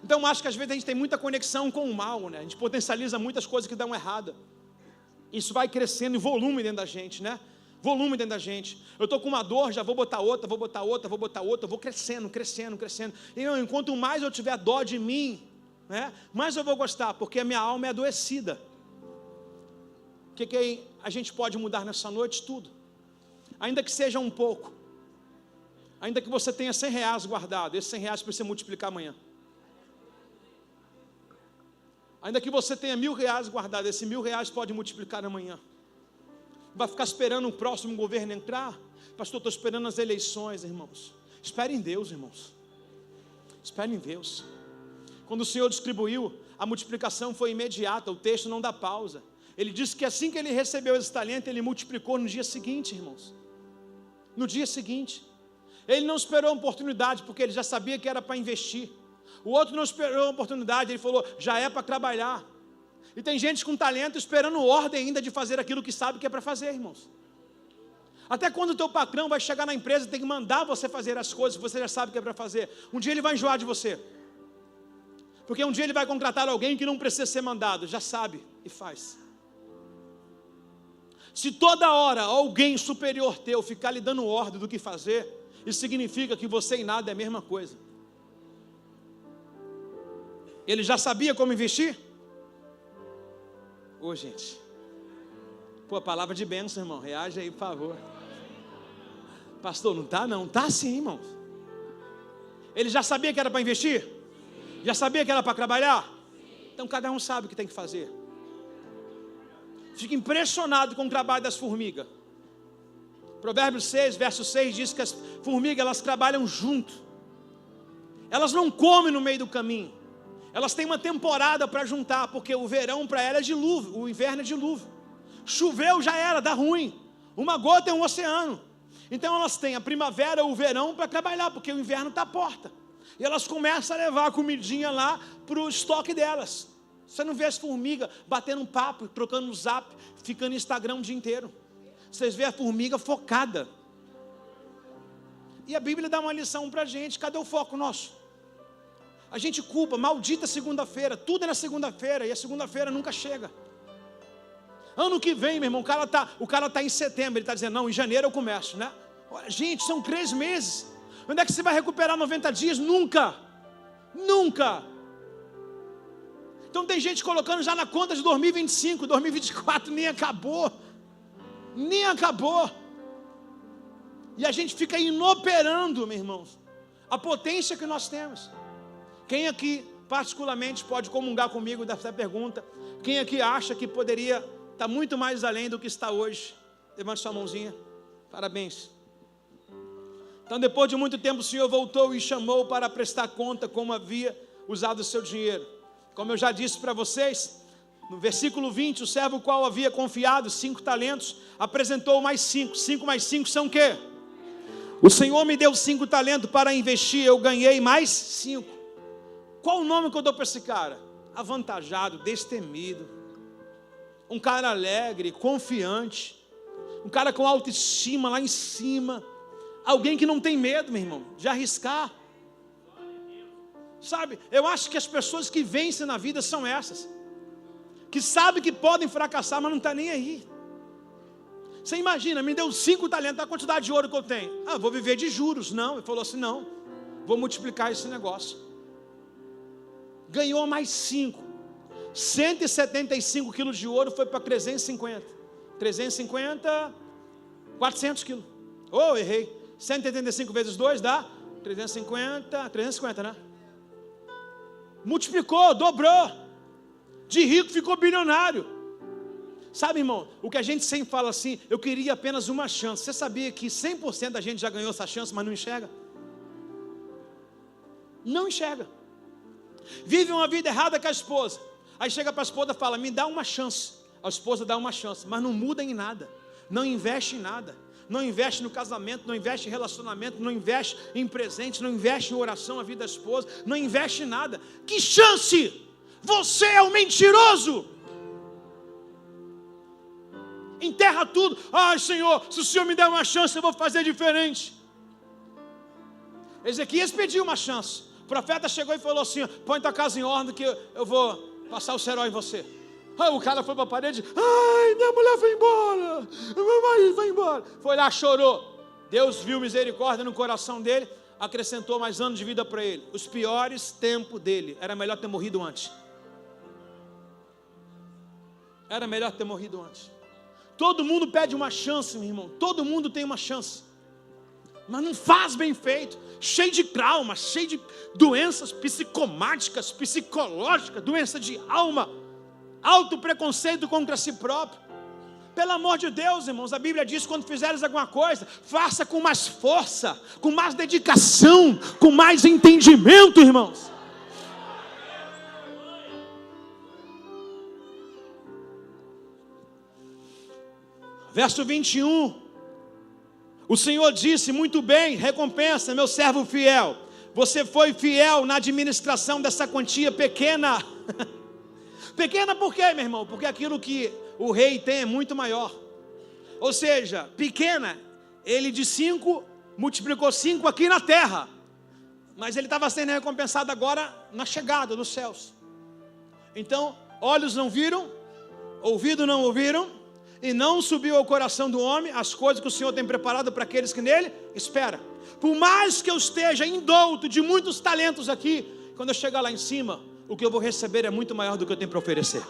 Então acho que às vezes a gente tem muita conexão com o mal, né? A gente potencializa muitas coisas que dão errada. Isso vai crescendo em volume dentro da gente, né? Volume dentro da gente. Eu estou com uma dor, já vou botar outra, eu vou crescendo. E enquanto mais eu tiver dó de mim, né, mais eu vou gostar, porque a minha alma é adoecida. O que a gente pode mudar nessa noite? Tudo. Ainda que seja um pouco. Ainda que você tenha R$100 guardado, esses R$100 para você multiplicar amanhã. Ainda que você tenha R$1.000 guardado, esse R$1.000 pode multiplicar amanhã. Vai ficar esperando o próximo governo entrar? Pastor, estou esperando as eleições, irmãos. Espere em Deus, irmãos. Espere em Deus. Quando o Senhor distribuiu, a multiplicação foi imediata, o texto não dá pausa. Ele disse que assim que ele recebeu esse talento, ele multiplicou no dia seguinte, irmãos. No dia seguinte. Ele não esperou a oportunidade, porque ele já sabia que era para investir. O outro não esperou a oportunidade, ele falou, já é para trabalhar. E tem gente com talento esperando ordem ainda de fazer aquilo que sabe que é para fazer, irmãos. Até quando o teu patrão vai chegar na empresa e tem que mandar você fazer as coisas que você já sabe que é para fazer. Um dia ele vai enjoar de você. Porque um dia ele vai contratar alguém que não precisa ser mandado, já sabe e faz. Se toda hora alguém superior teu ficar lhe dando ordem do que fazer, isso significa que você e nada é a mesma coisa. Ele já sabia como investir? Ô, gente. Pô, palavra de bênção, irmão. Reage aí, por favor. Pastor, não está não? Está sim, irmão. Ele já sabia que era para investir? Já sabia que era para trabalhar? Então cada um sabe o que tem que fazer. Fico impressionado com o trabalho das formigas. Provérbios 6, verso 6 diz que as formigas, elas trabalham junto. Elas não comem no meio do caminho. Elas têm uma temporada para juntar, porque o verão para elas é dilúvio, o inverno é dilúvio. Choveu já era, dá ruim. Uma gota é um oceano. Então elas têm a primavera, o verão para trabalhar, porque o inverno está à porta. E elas começam a levar a comidinha lá para o estoque delas. Você não vê as formigas batendo um papo, trocando um zap, ficando no Instagram o dia inteiro. Vocês vê a formiga focada. E a Bíblia dá uma lição para a gente. Cadê o foco nosso? A gente culpa, maldita segunda-feira. Tudo é na segunda-feira e a segunda-feira nunca chega. Ano que vem, meu irmão, o cara tá em setembro, ele está dizendo, não, em janeiro eu começo, né? Olha, gente, são 3 meses. Onde é que você vai recuperar 90 dias? Nunca. Nunca. Então tem gente colocando já na conta de 2025, 2024, nem acabou. Nem acabou. E a gente fica inoperando, meus irmãos, a potência que nós temos. Quem aqui, particularmente, pode comungar comigo dessa pergunta? Quem aqui acha que poderia estar muito mais além do que está hoje? Levante sua mãozinha. Parabéns. Então, depois de muito tempo, o Senhor voltou e chamou para prestar conta como havia usado o seu dinheiro. Como eu já disse para vocês, no versículo 20, o servo qual havia confiado 5 talentos, apresentou mais 5. 5 mais 5 são o quê? O Senhor me deu 5 talentos para investir, eu ganhei mais 5. Qual o nome que eu dou para esse cara? Avantajado, destemido. Um cara alegre, confiante. um cara com autoestima lá em cima, alguém que não tem medo, meu irmão, de arriscar. Sabe, eu acho que as pessoas que vencem na vida são essas, que sabem que podem fracassar, mas não está nem aí. Você imagina, me deu 5 talentos, a quantidade de ouro que eu tenho. Vou viver de juros. Não, ele falou assim, não, vou multiplicar esse negócio. Ganhou mais 5, 175 quilos de ouro, foi para 350, 400 quilos. Errei, 185 vezes 2 dá 350, né? Multiplicou, dobrou, de rico ficou bilionário. Sabe, irmão, o que a gente sempre fala assim, eu queria apenas uma chance. Você sabia que 100% da gente já ganhou essa chance, mas não enxerga? Não enxerga. Vive uma vida errada com a esposa. Aí chega para a esposa e fala, me dá uma chance. A esposa dá uma chance, mas não muda em nada. Não investe em nada. Não investe no casamento, não investe em relacionamento, não investe em presente, não investe em oração, a vida da esposa, não investe em nada. Que chance! Você é um mentiroso! Enterra tudo. Senhor, se o Senhor me der uma chance, eu vou fazer diferente. Ezequias pediu uma chance. O profeta chegou e falou assim, põe tua casa em ordem que eu vou passar o cerol em você. O cara foi para a parede, minha mulher foi embora, meu marido foi embora. Foi lá, chorou. Deus viu misericórdia no coração dele, acrescentou mais anos de vida para ele. Os piores tempos dele, era melhor ter morrido antes. Era melhor ter morrido antes. Todo mundo pede uma chance, meu irmão, todo mundo tem uma chance, mas não faz bem feito, cheio de traumas, cheio de doenças psicomáticas, psicológicas, doença de alma, alto preconceito contra si próprio. Pelo amor de Deus, irmãos, a Bíblia diz, quando fizeres alguma coisa, faça com mais força, com mais dedicação, com mais entendimento, irmãos. Verso 21, o Senhor disse, muito bem, recompensa, meu servo fiel, você foi fiel na administração dessa quantia pequena. Pequena por quê, meu irmão? Porque aquilo que o rei tem é muito maior. Ou seja, pequena, ele de 5, multiplicou 5 aqui na terra, mas ele estava sendo recompensado agora na chegada, nos céus. Então, olhos não viram, ouvido não ouviram, e não subiu ao coração do homem as coisas que o Senhor tem preparado para aqueles que nele espera. Por mais que eu esteja indouto de muitos talentos aqui, quando eu chegar lá em cima, o que eu vou receber é muito maior do que eu tenho para oferecer.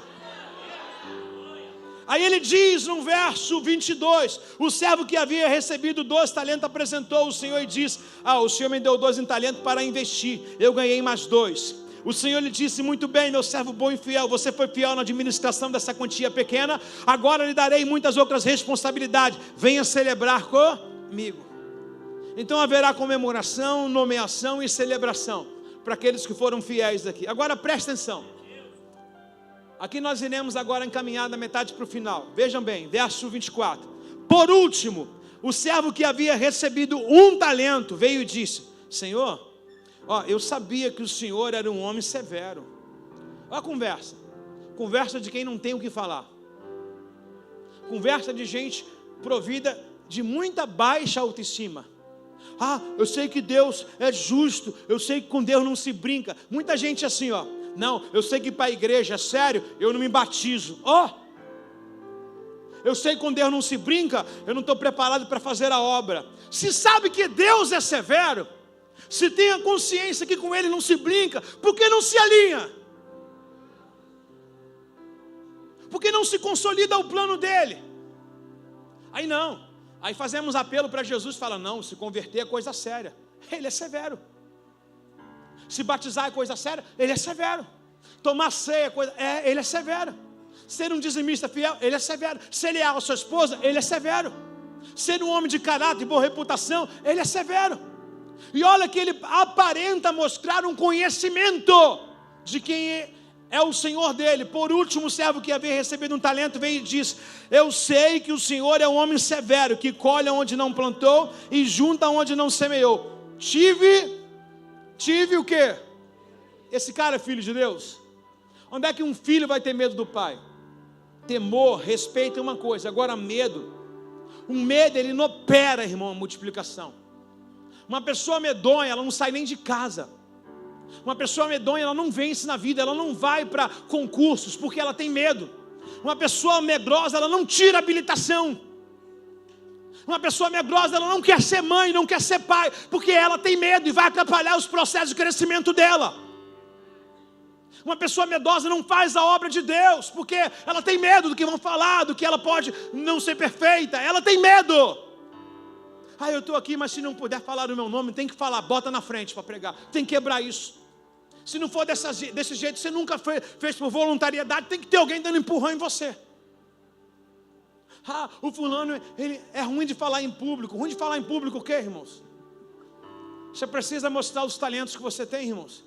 Aí ele diz no verso 22, o servo que havia recebido 2 talentos apresentou o Senhor e disse, o Senhor me deu 2 talentos para investir, eu ganhei mais 2. O Senhor lhe disse, muito bem, meu servo bom e fiel, você foi fiel na administração dessa quantia pequena, agora lhe darei muitas outras responsabilidades, venha celebrar comigo. Então haverá comemoração, nomeação e celebração para aqueles que foram fiéis aqui. Agora presta atenção, aqui nós iremos agora encaminhar da metade para o final. Vejam bem, verso 24, por último, o servo que havia recebido 1 talento veio e disse, Senhor, eu sabia que o Senhor era um homem severo. Olha a conversa de quem não tem o que falar, conversa de gente provida de muita baixa autoestima. Eu sei que Deus é justo, eu sei que com Deus não se brinca. Muita gente assim, não, eu sei que para a igreja, sério, eu não me batizo. Eu sei que com Deus não se brinca, eu não estou preparado para fazer a obra. Se sabe que Deus é severo, se tem a consciência que com Ele não se brinca, por que não se alinha? Por que não se consolida o plano dEle? Aí não. Aí fazemos apelo para Jesus e fala, não, se converter é coisa séria. Ele é severo. Se batizar é coisa séria, Ele é severo. Tomar ceia é coisa... Ele é severo. Ser um dizimista fiel, Ele é severo. Ser leal à sua esposa, Ele é severo. Ser um homem de caráter e boa reputação, Ele é severo. E olha que Ele aparenta mostrar um conhecimento de quem é o Senhor dele. Por último, o servo que havia recebido 1 talento veio e disse, eu sei que o Senhor é um homem severo, que colhe onde não plantou e junta onde não semeou. Tive o quê? Esse cara é filho de Deus? Onde é que um filho vai ter medo do pai? Temor, respeito é uma coisa, agora medo. O medo, ele não opera, irmão, a multiplicação. Uma pessoa medonha, ela não sai nem de casa. Uma pessoa medonha, ela não vence na vida, ela não vai para concursos, porque ela tem medo. Uma pessoa medrosa, ela não tira habilitação. Uma pessoa medrosa, ela não quer ser mãe, não quer ser pai, porque ela tem medo e vai atrapalhar os processos de crescimento dela. Uma pessoa medrosa não faz a obra de Deus, porque ela tem medo do que vão falar, do que ela pode não ser perfeita, ela tem medo. Eu estou aqui, mas se não puder falar o meu nome, tem que falar, bota na frente para pregar, tem que quebrar isso. Se não for desse jeito, você nunca fez por voluntariedade, tem que ter alguém dando empurrão em você. O fulano, ele é ruim de falar em público. Ruim de falar em público o quê, irmãos? Você precisa mostrar os talentos que você tem, irmãos.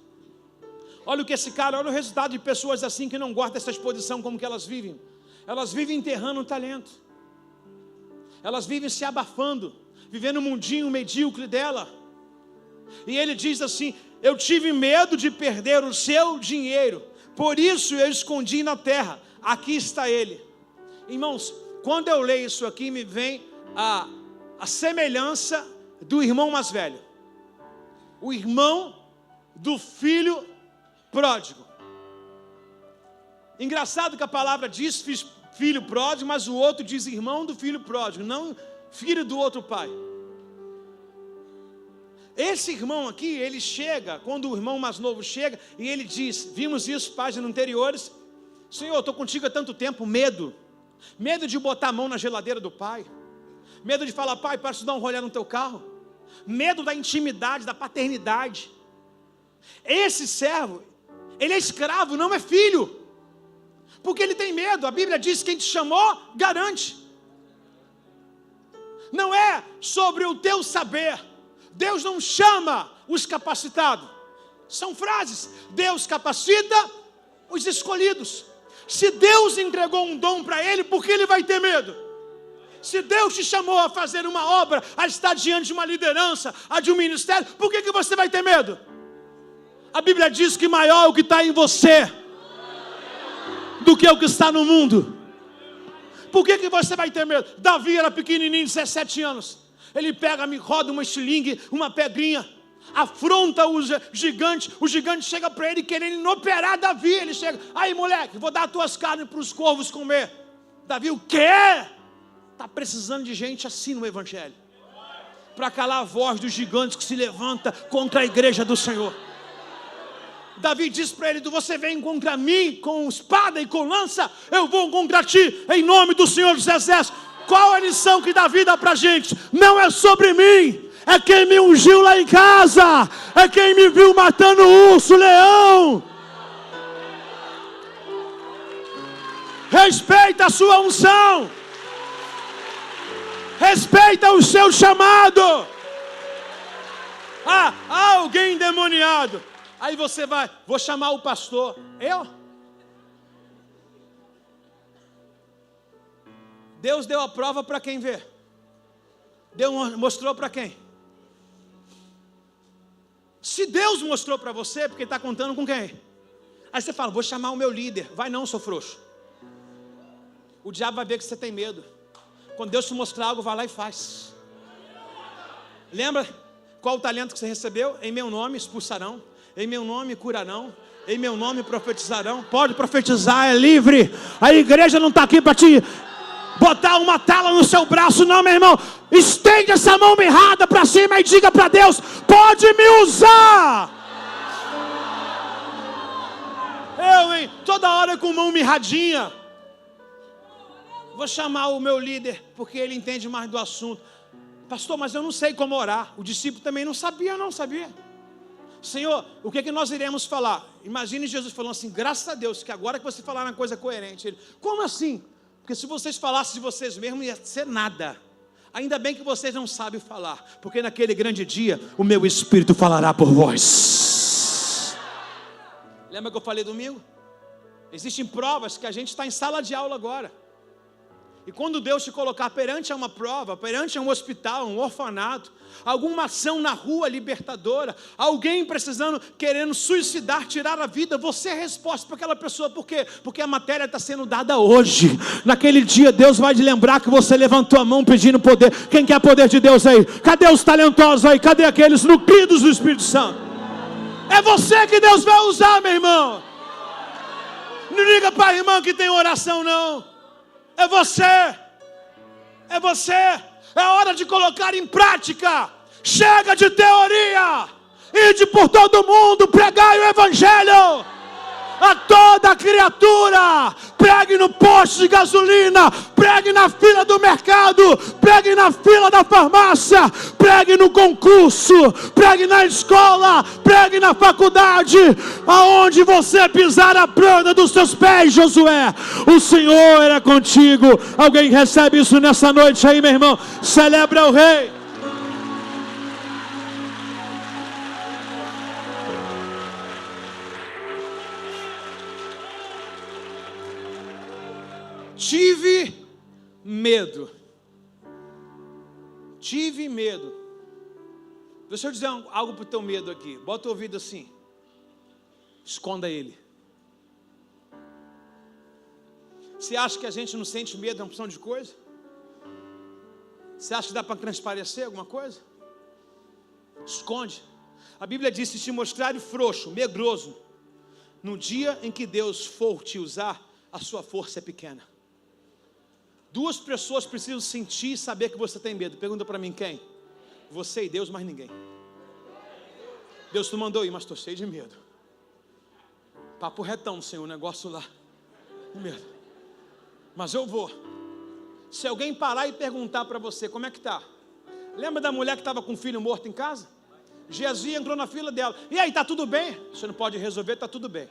Olha o que esse cara, olha o resultado de pessoas assim que não gostam dessa exposição, como que elas vivem. Elas vivem enterrando o talento. Elas vivem se abafando, vivendo um mundinho medíocre dela. E ele diz assim: eu tive medo de perder o seu dinheiro, por isso eu escondi na terra, aqui está ele. Irmãos, quando eu leio isso aqui, me vem a semelhança do irmão mais velho, o irmão do filho pródigo. Engraçado que a palavra diz filho pródigo, mas o outro diz irmão do filho pródigo, não filho do outro pai. Esse irmão aqui, ele chega, quando o irmão mais novo chega, e ele diz, vimos isso, páginas anteriores: Senhor, eu estou contigo há tanto tempo, medo de botar a mão na geladeira do pai, medo de falar, pai, posso dar um rolê no teu carro, medo da intimidade, da paternidade. Esse servo, ele é escravo, não é filho, porque ele tem medo. A Bíblia diz que quem te chamou, garante. Não é sobre o teu saber. Deus não chama os capacitados. São frases. Deus capacita os escolhidos. Se Deus entregou um dom para ele, por que ele vai ter medo? Se Deus te chamou a fazer uma obra, a estar diante de uma liderança, a de um ministério, por que você vai ter medo? A Bíblia diz que maior é o que está em você do que o que está no mundo. Por que você vai ter medo? Davi era pequenininho, 17 anos. Ele pega, me roda uma estilingue, uma pedrinha, afronta o gigante chega para ele querendo inoperar Davi. Ele chega, aí moleque, vou dar as tuas carnes para os corvos comer. Davi, o quê? Está precisando de gente assim no evangelho, para calar a voz dos gigantes que se levanta contra a igreja do Senhor. Davi diz para ele, você vem contra mim com espada e com lança, eu vou contra ti em nome do Senhor dos Exércitos. Qual a lição que Davi dá para a gente? Não é sobre mim, é quem me ungiu lá em casa, é quem me viu matando urso, leão. Respeita a sua unção, respeita o seu chamado. Há alguém endemoniado, aí você vai, vou chamar o pastor. Deus deu a prova para quem vê. Deus mostrou para quem? Se Deus mostrou para você, porque está contando com quem? Aí você fala, vou chamar o meu líder. Vai não, sou frouxo. O diabo vai ver que você tem medo. Quando Deus te mostrar algo, vai lá e faz. Lembra qual o talento que você recebeu? Em meu nome expulsarão, em meu nome curarão, em meu nome profetizarão. Pode profetizar, é livre. A igreja não está aqui para te botar uma tala no seu braço, não, meu irmão. Estende essa mão mirrada para cima e diga para Deus, pode me usar. Toda hora com mão mirradinha. Vou chamar o meu líder, porque ele entende mais do assunto. Pastor, mas eu não sei como orar. O discípulo também não sabia. Senhor, o que nós iremos falar? Imagine Jesus falando assim, graças a Deus, que agora que você falar uma coisa coerente. Ele, como assim? Porque se vocês falassem de vocês mesmos, ia ser nada. Ainda bem que vocês não sabem falar, porque naquele grande dia, o meu Espírito falará por vós. Lembra que eu falei domingo? Existem provas que a gente está em sala de aula agora. E quando Deus te colocar perante a uma prova, perante a um hospital, um orfanato, alguma ação na rua libertadora, alguém precisando, querendo suicidar, tirar a vida, você é a resposta para aquela pessoa. Por quê? Porque a matéria está sendo dada hoje. Naquele dia Deus vai te lembrar que você levantou a mão pedindo poder. Quem quer poder de Deus aí? Cadê os talentosos aí? Cadê aqueles nutridos do Espírito Santo? É você que Deus vai usar, meu irmão. Não liga para a irmã que tem oração, não. É você. É você. É hora de colocar em prática. Chega de teoria. Ide por todo mundo, pregai o evangelho a toda criatura. Pregue no posto de gasolina, pregue na fila do mercado, pregue na fila da farmácia, pregue no concurso, pregue na escola, pregue na faculdade. Aonde você pisar a planta dos seus pés, Josué, o Senhor era contigo. Alguém recebe isso nessa noite aí, meu irmão? Celebra o Rei. Tive medo. Tive medo. Deixa eu dizer algo para o teu medo aqui. Bota o ouvido assim. Esconda ele. Você acha que a gente não sente medo de uma porção de coisa? Você acha que dá para transparecer alguma coisa? Esconde. A Bíblia diz: se te mostrar frouxo, medroso, no dia em que Deus for te usar, a sua força é pequena. Duas pessoas precisam sentir e saber que você tem medo. Pergunta para mim quem? Você e Deus, mais ninguém. Deus te mandou ir, mas estou cheio de medo. Papo retão, Senhor, o negócio lá. Medo. Mas eu vou. Se alguém parar e perguntar para você, como é que está? Lembra da mulher que estava com o filho morto em casa? Geazi entrou na fila dela. E aí, está tudo bem? Você não pode resolver, está tudo bem.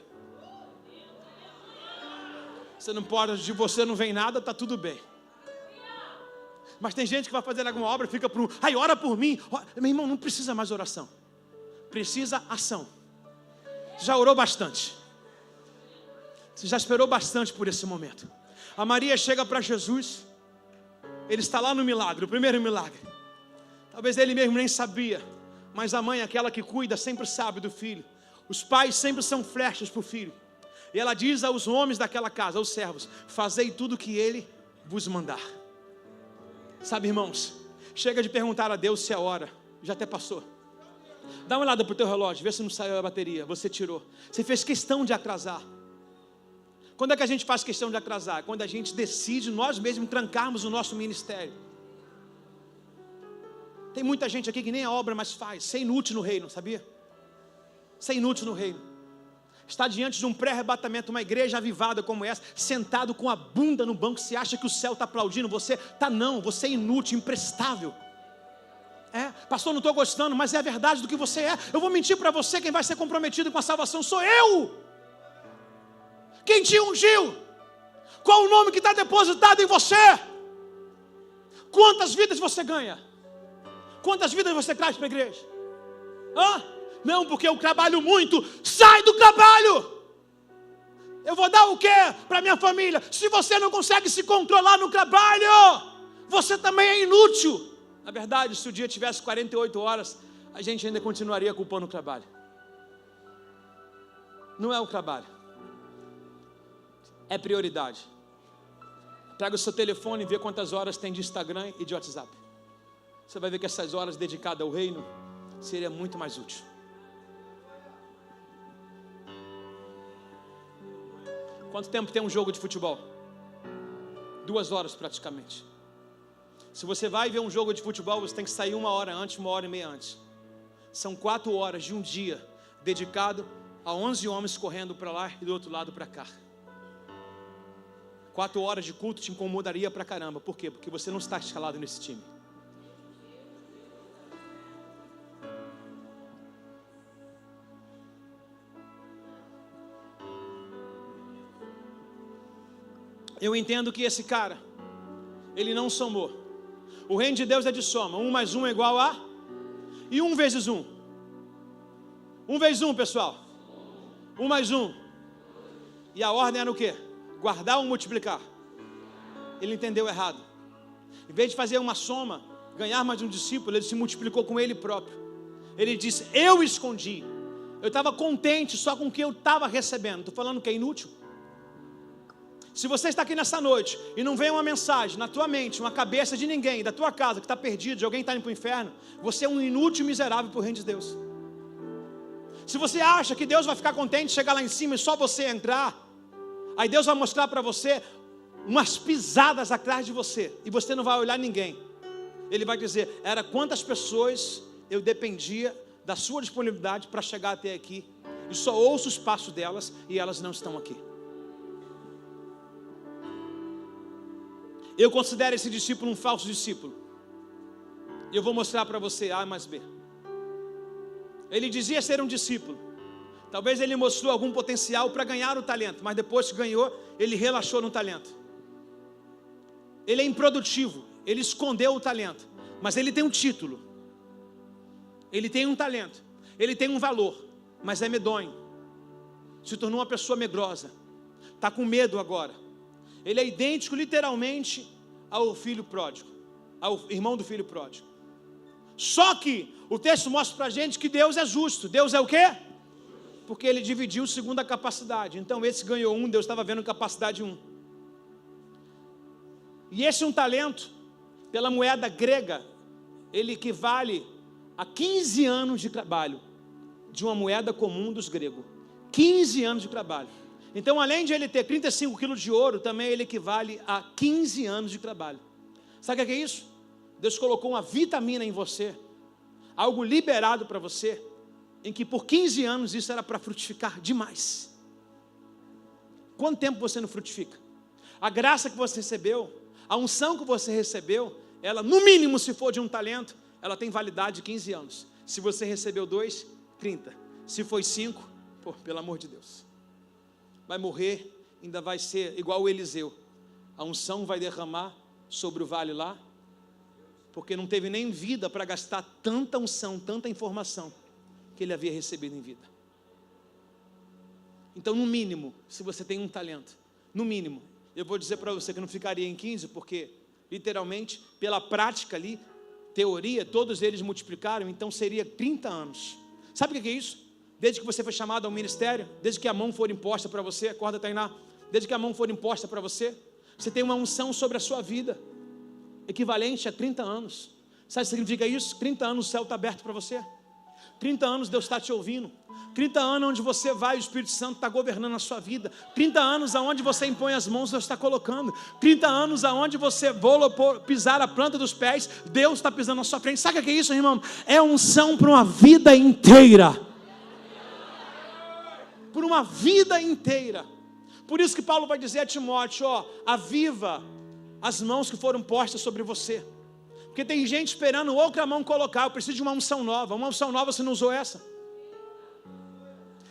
Você não pode, de você não vem nada, está tudo bem. Mas tem gente que vai fazer alguma obra e fica por ai, ora por mim. Meu irmão, não precisa mais oração. Precisa ação. Você já orou bastante. Você já esperou bastante por esse momento. A Maria chega para Jesus. Ele está lá no milagre, o primeiro milagre. Talvez ele mesmo nem sabia. Mas a mãe, aquela que cuida, sempre sabe do filho. Os pais sempre são flechas para o filho. E ela diz aos homens daquela casa, aos servos: fazei tudo o que ele vos mandar. Sabe, irmãos, chega de perguntar a Deus se é hora. Já até passou. Dá uma olhada para o teu relógio, vê se não saiu a bateria. Você tirou. Você fez questão de atrasar. Quando é que a gente faz questão de atrasar? Quando a gente decide nós mesmos trancarmos o nosso ministério. Tem muita gente aqui que nem a obra mais faz. Isso é inútil no reino, sabia? Isso é inútil no reino. Está diante de um pré-arrebatamento, uma igreja avivada como essa, sentado com a bunda no banco, se acha que o céu está aplaudindo você? Tá não, você é inútil, imprestável. Pastor, não estou gostando, mas é a verdade do que você é. Eu vou mentir para você, quem vai ser comprometido com a salvação sou eu. Quem te ungiu? Qual o nome que está depositado em você? Quantas vidas você ganha? Quantas vidas você traz para a igreja? Não, porque eu trabalho muito. Sai do trabalho. Eu vou dar o quê para minha família? Se você não consegue se controlar no trabalho, você também é inútil. Na verdade, se o dia tivesse 48 horas, a gente ainda continuaria culpando o trabalho. Não é o trabalho. É prioridade. Pega o seu telefone e vê quantas horas tem de Instagram e de WhatsApp. Você vai ver que essas horas dedicadas ao reino seria muito mais útil. Quanto tempo tem um jogo de futebol? 2 horas praticamente. Se você vai ver um jogo de futebol, você tem que sair 1 hora antes, 1h30 antes. São 4 horas de um dia dedicado a 11 homens correndo para lá e do outro lado para cá. 4 horas de culto te incomodaria pra caramba. Por quê? Porque você não está escalado nesse time. Eu entendo que esse cara, ele não somou. O reino de Deus é de soma. 1 mais 1 é igual a... E 1 vezes 1? 1 vezes 1, pessoal. 1 mais 1. E a ordem era o quê? Guardar ou multiplicar? ele entendeu errado. Em vez de fazer uma soma, ganhar mais um discípulo, ele se multiplicou com ele próprio. Ele disse, eu escondi. Eu estava contente só com o que eu estava recebendo. Estou falando que é inútil. Se você está aqui nessa noite e não vem uma mensagem na tua mente, uma cabeça de ninguém, da tua casa que está perdido, de alguém que está indo para o inferno, você é um inútil e miserável para o reino de Deus. Se você acha que Deus vai ficar contente de chegar lá em cima e só você entrar, aí Deus vai mostrar para você umas pisadas atrás de você e você não vai olhar ninguém. Ele vai dizer, era quantas pessoas eu dependia da sua disponibilidade para chegar até aqui e só ouço os passos delas e elas não estão aqui. Eu considero esse discípulo um falso discípulo. E eu vou mostrar para você A mais B. Ele dizia ser um discípulo. Talvez ele mostrou algum potencial para ganhar o talento, mas depois que ganhou, ele relaxou no talento. Ele é improdutivo, ele escondeu o talento, mas ele tem um título. Ele tem um talento, ele tem um valor, mas é medonho. Se tornou uma pessoa medrosa. Está com medo agora. Ele é idêntico literalmente ao filho pródigo, ao irmão do filho pródigo. Só que o texto mostra para a gente que Deus é justo. Deus é o quê? Porque ele dividiu segundo a capacidade. Então esse ganhou um, Deus estava vendo capacidade um. E esse um talento, pela moeda grega, ele equivale a 15 anos de trabalho, de uma moeda comum dos gregos. 15 anos de trabalho. Então, além de ele ter 35 quilos de ouro, também ele equivale a 15 anos de trabalho. Sabe o que é isso? Deus colocou uma vitamina em você, algo liberado para você, em que por 15 anos isso era para frutificar demais. Quanto tempo você não frutifica? A graça que você recebeu, a unção que você recebeu, ela no mínimo, se for de um talento, ela tem validade de 15 anos. Se você recebeu 2, 30. Se foi 5, pelo amor de Deus, vai morrer, ainda vai ser igual o Eliseu. A unção vai derramar sobre o vale lá, porque não teve nem vida para gastar tanta unção, tanta informação que ele havia recebido em vida. Então, no mínimo, se você tem um talento, no mínimo, eu vou dizer para você que não ficaria em 15, porque literalmente, pela prática ali, teoria, todos eles multiplicaram, então seria 30 anos. Sabe o que é isso? Desde que você foi chamado ao ministério, desde que a mão for imposta para você, acorda, Tainá, desde que a mão for imposta para você, você tem uma unção sobre a sua vida, equivalente a 30 anos. Sabe o que significa isso? 30 anos o céu está aberto para você. 30 anos Deus está te ouvindo. 30 anos onde você vai, o Espírito Santo está governando a sua vida. 30 anos aonde você impõe as mãos, Deus está colocando. 30 anos aonde você pisar a planta dos pés, Deus está pisando na sua frente. Sabe o que é isso, irmão? É unção para uma vida inteira. Por uma vida inteira. Por isso que Paulo vai dizer a Timóteo, aviva as mãos que foram postas sobre você. Porque tem gente esperando outra mão colocar. Eu preciso de uma unção nova. Uma unção nova, você não usou essa?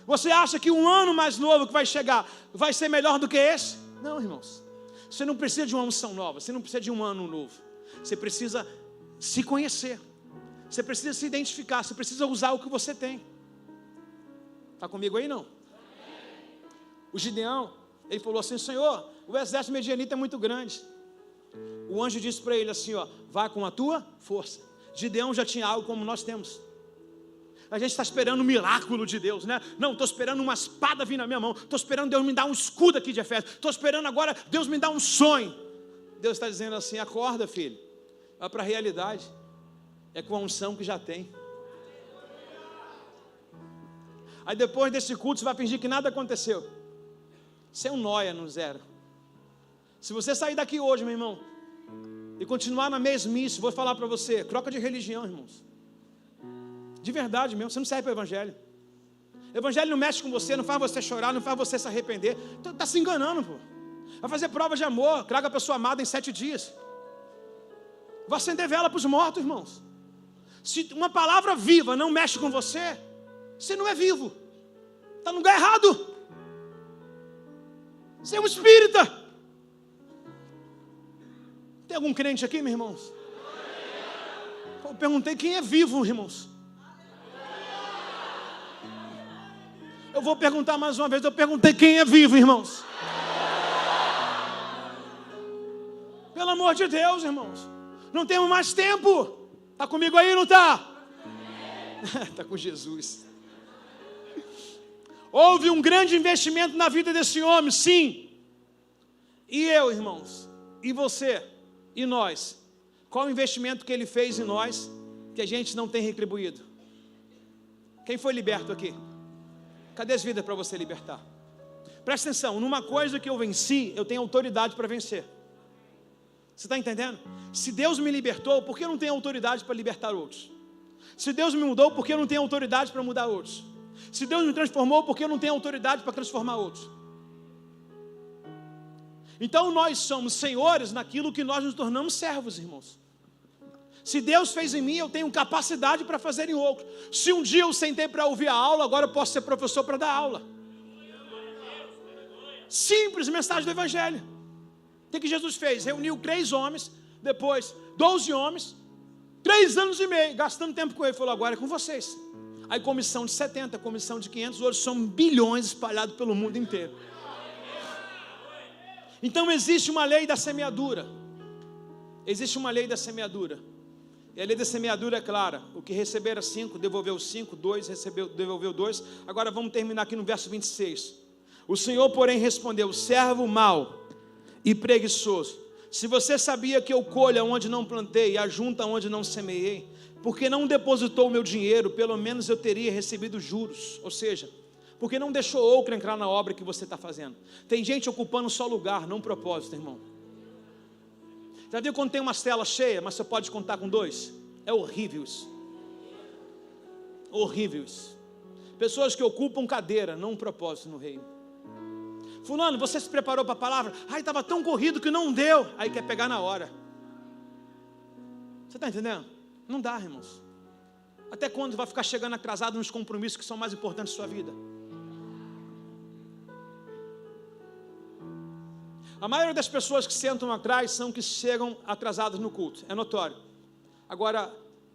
Você acha que um ano mais novo que vai chegar vai ser melhor do que esse? Não, irmãos. Você não precisa de uma unção nova. Você não precisa de um ano novo. Você precisa se conhecer. Você precisa se identificar. Você precisa usar o que você tem. Está comigo aí, não? O Gideão, ele falou assim, Senhor, o exército medianita é muito grande. O anjo disse para ele assim, vá com a tua força. Gideão já tinha algo como nós temos. A gente está esperando um milagre de Deus, né? Não, estou esperando uma espada vir na minha mão. Estou esperando Deus me dar um escudo aqui de Efésio. Estou esperando agora Deus me dar um sonho. Deus está dizendo assim, acorda, filho. Vai para a realidade. É com a unção que já tem. Aí depois desse culto você vai fingir que nada aconteceu. Você é um nóia no zero. Se você sair daqui hoje, meu irmão, e continuar na mesmice, vou falar para você, troca de religião, irmãos. De verdade mesmo, você não serve para o evangelho. O evangelho não mexe com você, não faz você chorar, não faz você se arrepender. Está se enganando, pô. Vai fazer prova de amor, traga a pessoa amada em 7 dias. Vai acender vela para os mortos, irmãos. Se uma palavra viva não mexe com você, você não é vivo. Está no lugar errado. Você é um espírita. Tem algum crente aqui, meus irmãos? Eu perguntei quem é vivo, irmãos. Eu vou perguntar mais uma vez. Eu perguntei quem é vivo, irmãos. amor de Deus, irmãos. Não temos mais tempo. Está comigo aí, não está? Está com Jesus. Houve um grande investimento na vida desse homem, sim. E eu, irmãos, e você, e nós, qual o investimento que ele fez em nós, que a gente não tem retribuído? Quem foi liberto aqui? Cadê as vidas para você libertar? Presta atenção, numa coisa que eu venci, eu tenho autoridade para vencer. Você está entendendo? Se Deus me libertou, por que eu não tenho autoridade para libertar outros? Se Deus me mudou, por que eu não tenho autoridade para mudar outros? Se Deus me transformou, por que eu não tenho autoridade para transformar outros? Então nós somos senhores naquilo que nós nos tornamos servos, irmãos. Se Deus fez em mim, eu tenho capacidade para fazer em outros. Se um dia eu sentei para ouvir a aula, agora eu posso ser professor para dar aula. Simples mensagem do Evangelho. O que Jesus fez? Reuniu 3 homens, depois 12 homens, 3 anos e meio, gastando tempo com ele. Falou, agora é com vocês. Aí comissão de 70, comissão de 500, hoje são bilhões espalhados pelo mundo inteiro. Então existe uma lei da semeadura. Existe uma lei da semeadura. E a lei da semeadura é clara. O que receber 5, devolveu 5, 2, devolveu 2. Agora vamos terminar aqui no verso 26. O Senhor, porém, respondeu, servo mau e preguiçoso, se você sabia que eu colho onde não plantei e ajunto onde não semeei, porque não depositou o meu dinheiro, pelo menos eu teria recebido juros. Ou seja, porque não deixou outro entrar na obra que você está fazendo. Tem gente ocupando só lugar, não propósito, irmão. Já viu quando tem uma cela cheia, mas você pode contar com 2? É horrível isso. Horrível isso. Pessoas que ocupam cadeira, não um propósito no reino. Fulano, você se preparou para a palavra? Ai, estava tão corrido que não deu. Aí quer pegar na hora. Você está entendendo? Não dá, irmãos. Até quando vai ficar chegando atrasado nos compromissos que são mais importantes da sua vida? A maioria das pessoas que sentam atrás são que chegam atrasadas no culto. É notório. Agora,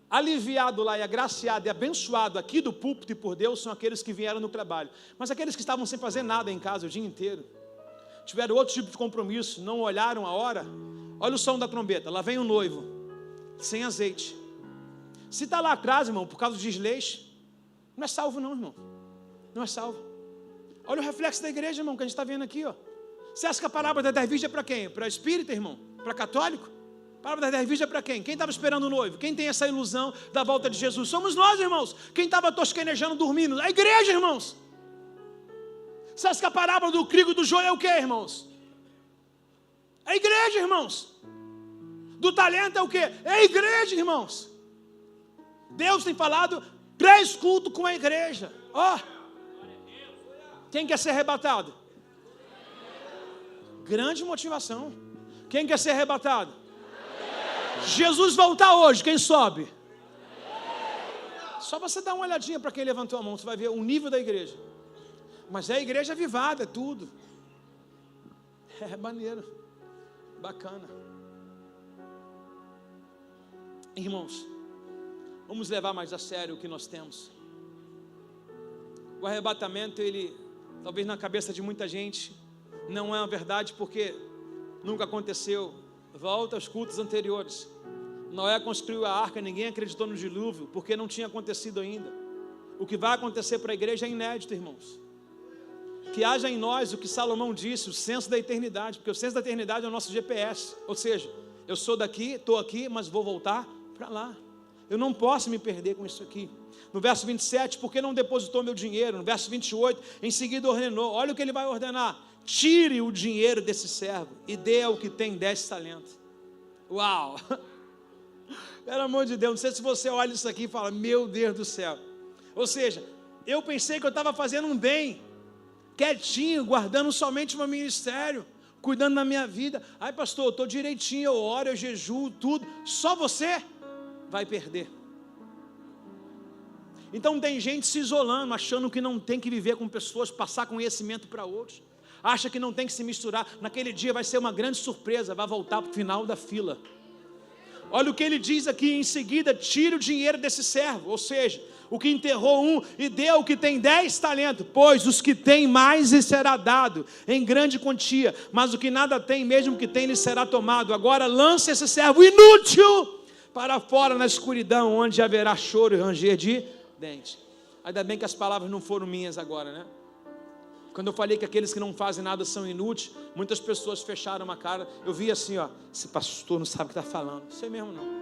aliviado lá e agraciado e abençoado aqui do púlpito e por Deus são aqueles que vieram no trabalho. Mas aqueles que estavam sem fazer nada em casa o dia inteiro, tiveram outro tipo de compromisso, não olharam a hora. Olha o som da trombeta, lá vem o noivo, sem azeite. Se está lá atrás, irmão, por causa do desleixo, não é salvo não, irmão. Não é salvo. Olha o reflexo da igreja, irmão, que a gente está vendo aqui, ó. Você acha que a parábola das 10 virgens é para quem? Para espírita, irmão? Para católico? A parábola das 10 virgens é para quem? Quem estava esperando o noivo? Quem tem essa ilusão da volta de Jesus? Somos nós, irmãos. Quem estava tosquenejando, dormindo? A igreja, irmãos. Você acha que a parábola do trigo e do joio é o quê, irmãos? É a igreja, irmãos. Do talento é o quê? É a igreja, irmãos. Deus tem falado 3 cultos com a igreja. Ó, quem quer ser arrebatado? Grande motivação. Quem quer ser arrebatado? Jesus voltar hoje, quem sobe? Só você dar uma olhadinha para quem levantou a mão, você vai ver o nível da igreja. Mas é a igreja avivada, é tudo. É maneiro, bacana. Irmãos, vamos levar mais a sério o que nós temos. O arrebatamento, ele, talvez na cabeça de muita gente, não é uma verdade porque nunca aconteceu. Volta aos cultos anteriores. Noé construiu a arca, ninguém acreditou no dilúvio, porque não tinha acontecido ainda. O que vai acontecer para a igreja é inédito, irmãos. Que haja em nós o que Salomão disse, o senso da eternidade, porque o senso da eternidade é o nosso GPS. Ou seja, eu sou daqui, estou aqui, mas vou voltar para lá. Eu não posso me perder com isso aqui. No verso 27, porque não depositou meu dinheiro? No verso 28, em seguida ordenou. Olha o que ele vai ordenar. Tire o dinheiro desse servo e dê ao que tem 10 talentos. Uau! Pelo amor de Deus, não sei se você olha isso aqui e fala, meu Deus do céu. Ou seja, eu pensei que eu estava fazendo um bem, quietinho, guardando somente o meu ministério, cuidando da minha vida. Ai pastor, eu estou direitinho, eu oro, eu jejuo, tudo. Só você vai perder. Então tem gente se isolando, achando que não tem que viver com pessoas, passar conhecimento para outros. Acha que não tem que se misturar. Naquele dia vai ser uma grande surpresa, vai voltar para o final da fila. Olha o que ele diz aqui em seguida: tire o dinheiro desse servo, ou seja, o que enterrou um, e deu o que tem 10 talentos, pois os que têm mais lhe será dado em grande quantia, mas o que nada tem, mesmo que tem, lhe será tomado. Agora lance esse servo inútil para fora na escuridão, onde haverá choro e ranger de dentes. Ainda bem que as palavras não foram minhas agora, né? Quando eu falei que aqueles que não fazem nada são inúteis, muitas pessoas fecharam a cara. Eu vi assim, ó, esse pastor não sabe o que está falando. Sei mesmo não.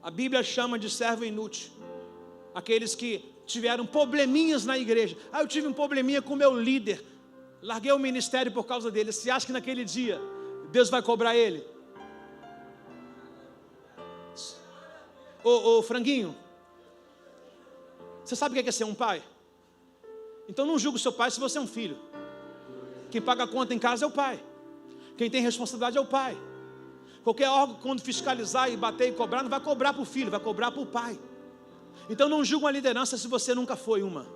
A Bíblia chama de servo inútil aqueles que tiveram probleminhas na igreja. Eu tive um probleminha com o meu líder, larguei o ministério por causa dele. Você acha que naquele dia Deus vai cobrar ele? Ô franguinho, você sabe o que é ser um pai? Então não julgue o seu pai se você é um filho. Quem paga a conta em casa é o pai. Quem tem responsabilidade é o pai. Qualquer órgão, quando fiscalizar e bater e cobrar, não vai cobrar para o filho, vai cobrar para o pai. Então não julga uma liderança se você nunca foi uma.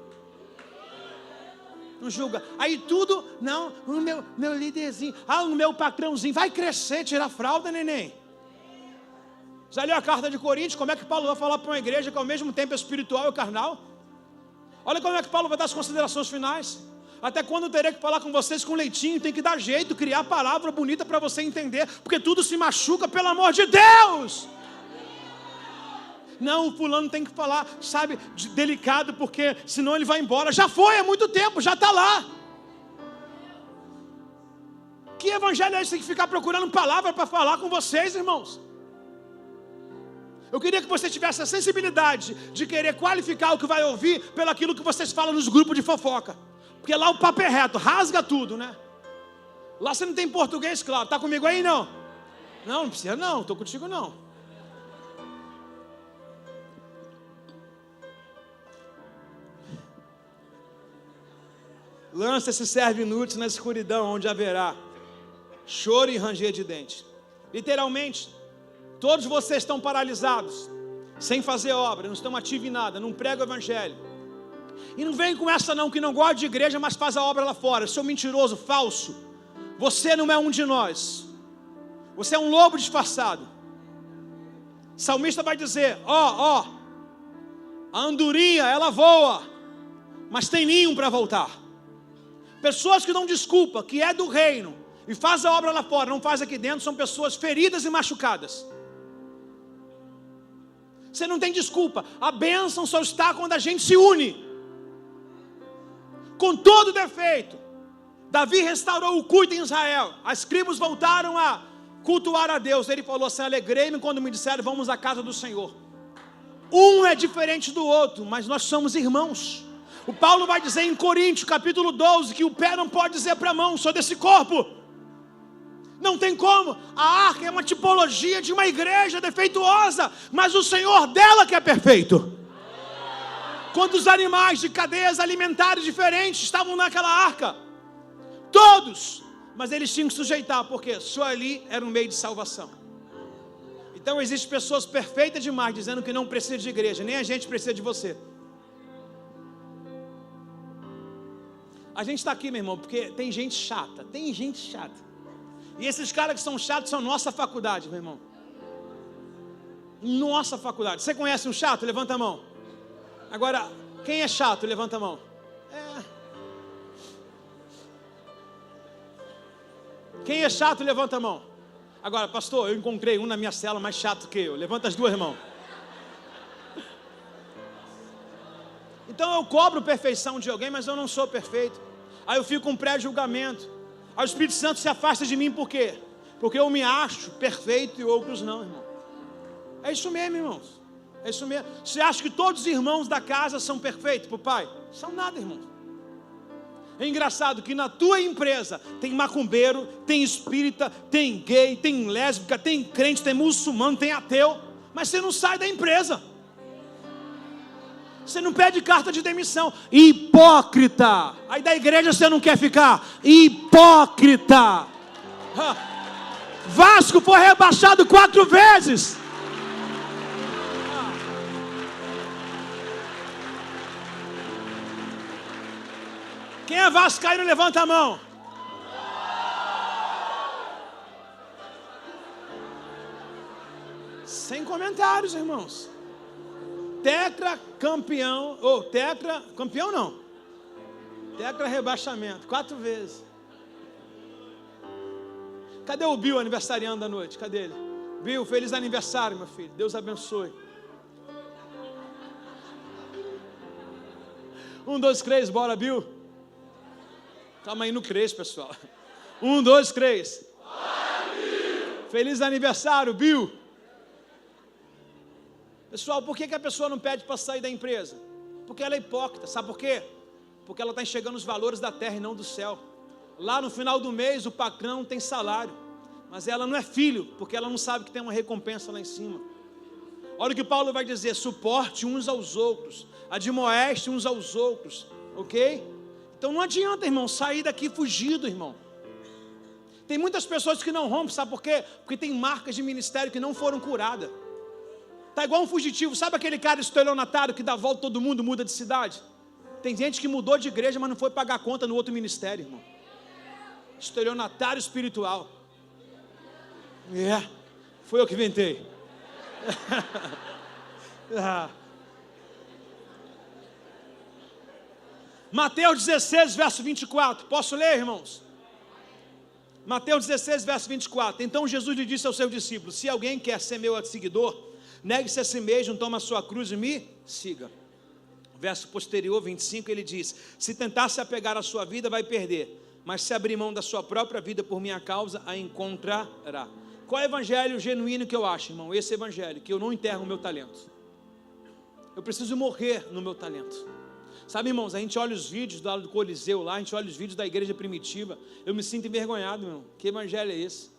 Não julga. Aí tudo, não, o meu líderzinho, o meu patrãozinho, vai crescer, tirar a fralda, neném. Já leu a carta de Coríntios? Como é que Paulo vai falar para uma igreja que ao mesmo tempo é espiritual e carnal? Olha como é que Paulo vai dar as considerações finais. Até quando eu terei que falar com vocês com leitinho? Tem que dar jeito, criar palavra bonita para você entender, porque tudo se machuca, pelo amor de Deus. Não, o fulano tem que falar, sabe, delicado, porque senão ele vai embora. Já foi há muito tempo, já está lá. Que evangelho é esse? Tem que ficar procurando palavra para falar com vocês, irmãos. Eu queria que você tivesse a sensibilidade de querer qualificar o que vai ouvir pelo aquilo que vocês falam nos grupos de fofoca. Porque lá o papo é reto, rasga tudo, né? Lá você não tem português, claro. Está comigo aí, não? Não precisa não, estou contigo não. Lança esse servo inútil na escuridão, onde haverá choro e ranger de dentes. Literalmente, todos vocês estão paralisados, sem fazer obra, não estão ativos em nada, não pregam o evangelho. E não vem com essa não, que não gosta de igreja, mas faz a obra lá fora. Seu mentiroso, falso. Você não é um de nós. Você é um lobo disfarçado. O salmista vai dizer, a andorinha, ela voa, mas tem ninho para voltar. Pessoas que dão desculpa, que é do reino, e faz a obra lá fora, não faz aqui dentro, são pessoas feridas e machucadas. Você não tem desculpa. A bênção só está quando a gente se une. Com todo defeito. Davi restaurou o culto em Israel. As tribos voltaram a cultuar a Deus. Ele falou assim: alegrei-me quando me disseram vamos à casa do Senhor. Um é diferente do outro, mas nós somos irmãos. O Paulo vai dizer em Coríntios capítulo 12 que o pé não pode dizer para a mão, sou desse corpo. Não tem como. A arca é uma tipologia de uma igreja defeituosa, mas o Senhor dela que é perfeito. Quando os animais de cadeias alimentares diferentes estavam naquela arca, todos, mas eles tinham que sujeitar, porque só ali era um meio de salvação. Então existem pessoas perfeitas demais dizendo que não precisa de igreja, nem a gente precisa de você. A gente está aqui, meu irmão, porque tem gente chata, E esses caras que são chatos são nossa faculdade, meu irmão. Nossa faculdade. Você conhece um chato? Levanta a mão. Agora, quem é chato? Levanta a mão. Quem é chato? Levanta a mão. Agora, pastor, eu encontrei um na minha cela mais chato que eu. Levanta as duas mãos. Então eu cobro perfeição de alguém, mas eu não sou perfeito. Aí eu fico com pré-julgamento. Aí o Espírito Santo se afasta de mim, por quê? Porque eu me acho perfeito e outros não, irmão. É isso mesmo, irmãos. É isso mesmo. Você acha que todos os irmãos da casa são perfeitos para o pai? São nada, irmãos. É engraçado que na tua empresa tem macumbeiro, tem espírita, tem gay, tem lésbica, tem crente, tem muçulmano, tem ateu, mas você não sai da empresa. Você não pede carta de demissão. Hipócrita. Aí da igreja você não quer ficar. Hipócrita. Vasco foi rebaixado 4 vezes. Quem é vascaíno, levanta a mão. Sem comentários, irmãos. Tetra campeão, tetra, campeão não. Tetra rebaixamento, 4 vezes. Cadê o Bill aniversariando da noite? Cadê ele? Bill, feliz aniversário, meu filho. Deus abençoe. 1, 2, 3, bora, Bill. Calma aí no 3, pessoal. 1, 2, 3. Bora, Bill. Feliz aniversário, Bill. Pessoal, por que a pessoa não pede para sair da empresa? Porque ela é hipócrita. Sabe por quê? Porque ela está enxergando os valores da terra e não do céu. Lá no final do mês o patrão tem salário, mas ela não é filho, porque ela não sabe que tem uma recompensa lá em cima. Olha o que Paulo vai dizer: suporte uns aos outros, admoeste uns aos outros, ok? Então não adianta, irmão, sair daqui fugido, irmão. Tem muitas pessoas que não rompem, sabe por quê? Porque tem marcas de ministério que não foram curadas. Está igual um fugitivo, sabe aquele cara estelionatário que dá volta todo mundo, muda de cidade? Tem gente que mudou de igreja, mas não foi pagar conta no outro ministério, irmão. Estelionatário espiritual. Foi eu que inventei. Mateus 16, verso 24. Posso ler, irmãos? Mateus 16, verso 24. Então Jesus lhe disse aos seus discípulos: se alguém quer ser meu seguidor, negue-se a si mesmo, toma a sua cruz e me siga. Verso posterior, 25, ele diz: se tentar se apegar à sua vida, vai perder, mas se abrir mão da sua própria vida por minha causa, a encontrará. Qual é o evangelho genuíno que eu acho, irmão? Esse evangelho, que eu não enterro o meu talento. Eu preciso morrer no meu talento. Sabe, irmãos, a gente olha os vídeos do lado do Coliseu lá, a gente olha os vídeos da igreja primitiva, eu me sinto envergonhado, irmão. Que evangelho é esse?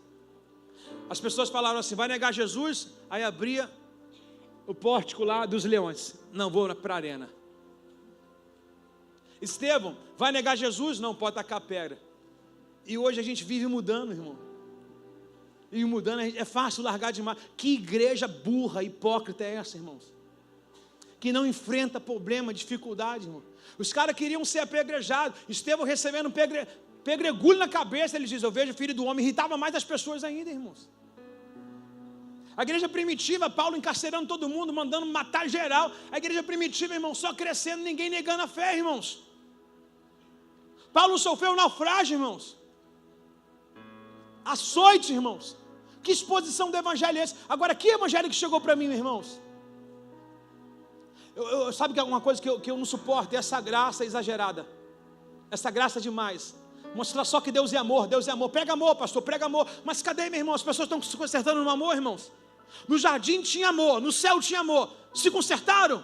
As pessoas falaram assim: vai negar Jesus? Aí abria o pórtico lá dos leões. Não, vou para a arena. Estevão, vai negar Jesus? Não, pode tacar pedra. E hoje a gente vive mudando, irmão. E mudando, é fácil largar demais. Que igreja burra, hipócrita é essa, irmãos? Que não enfrenta problema, dificuldade, irmão. Os caras queriam ser apedrejados. Estevão recebendo um pedregulho na cabeça. Ele diz: eu vejo o Filho do Homem. Irritava mais as pessoas ainda, irmãos. A igreja primitiva, Paulo encarcerando todo mundo, mandando matar geral. A igreja primitiva, irmão, só crescendo, ninguém negando a fé, irmãos. Paulo sofreu naufrágio, irmãos. Açoite, irmãos. Que exposição do evangelho é esse? Agora, que evangelho que chegou para mim, irmãos? Sabe que é uma coisa que eu não suporto? É essa graça exagerada. Essa graça demais. Mostrar só que Deus é amor, Deus é amor. Prega amor, pastor, prega amor. Mas cadê, meu irmão? As pessoas estão se consertando no amor, irmãos. No jardim tinha amor, no céu tinha amor. Se consertaram?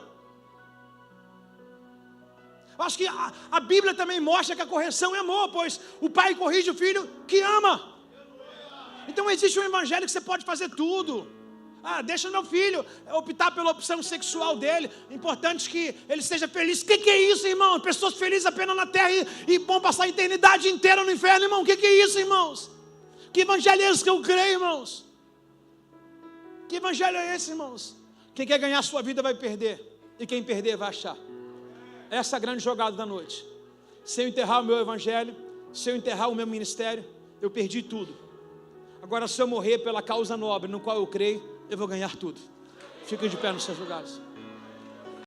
Eu acho que a Bíblia também mostra que a correção é amor, pois o pai corrige o filho que ama. Então existe um evangelho que você pode fazer tudo. Deixa meu filho optar pela opção sexual dele. É importante que ele seja feliz. O que é isso, irmão? Pessoas felizes apenas na terra e vão passar a eternidade inteira no inferno, irmão. O que é isso, irmãos? Que evangelho é esse que eu creio, irmãos? Que evangelho é esse, irmãos? Quem quer ganhar a sua vida vai perder, e quem perder vai achar. Essa é a grande jogada da noite. Se eu enterrar o meu evangelho, se eu enterrar o meu ministério, eu perdi tudo. Agora, se eu morrer pela causa nobre no qual eu creio, eu vou ganhar tudo. Fiquem de pé nos seus lugares.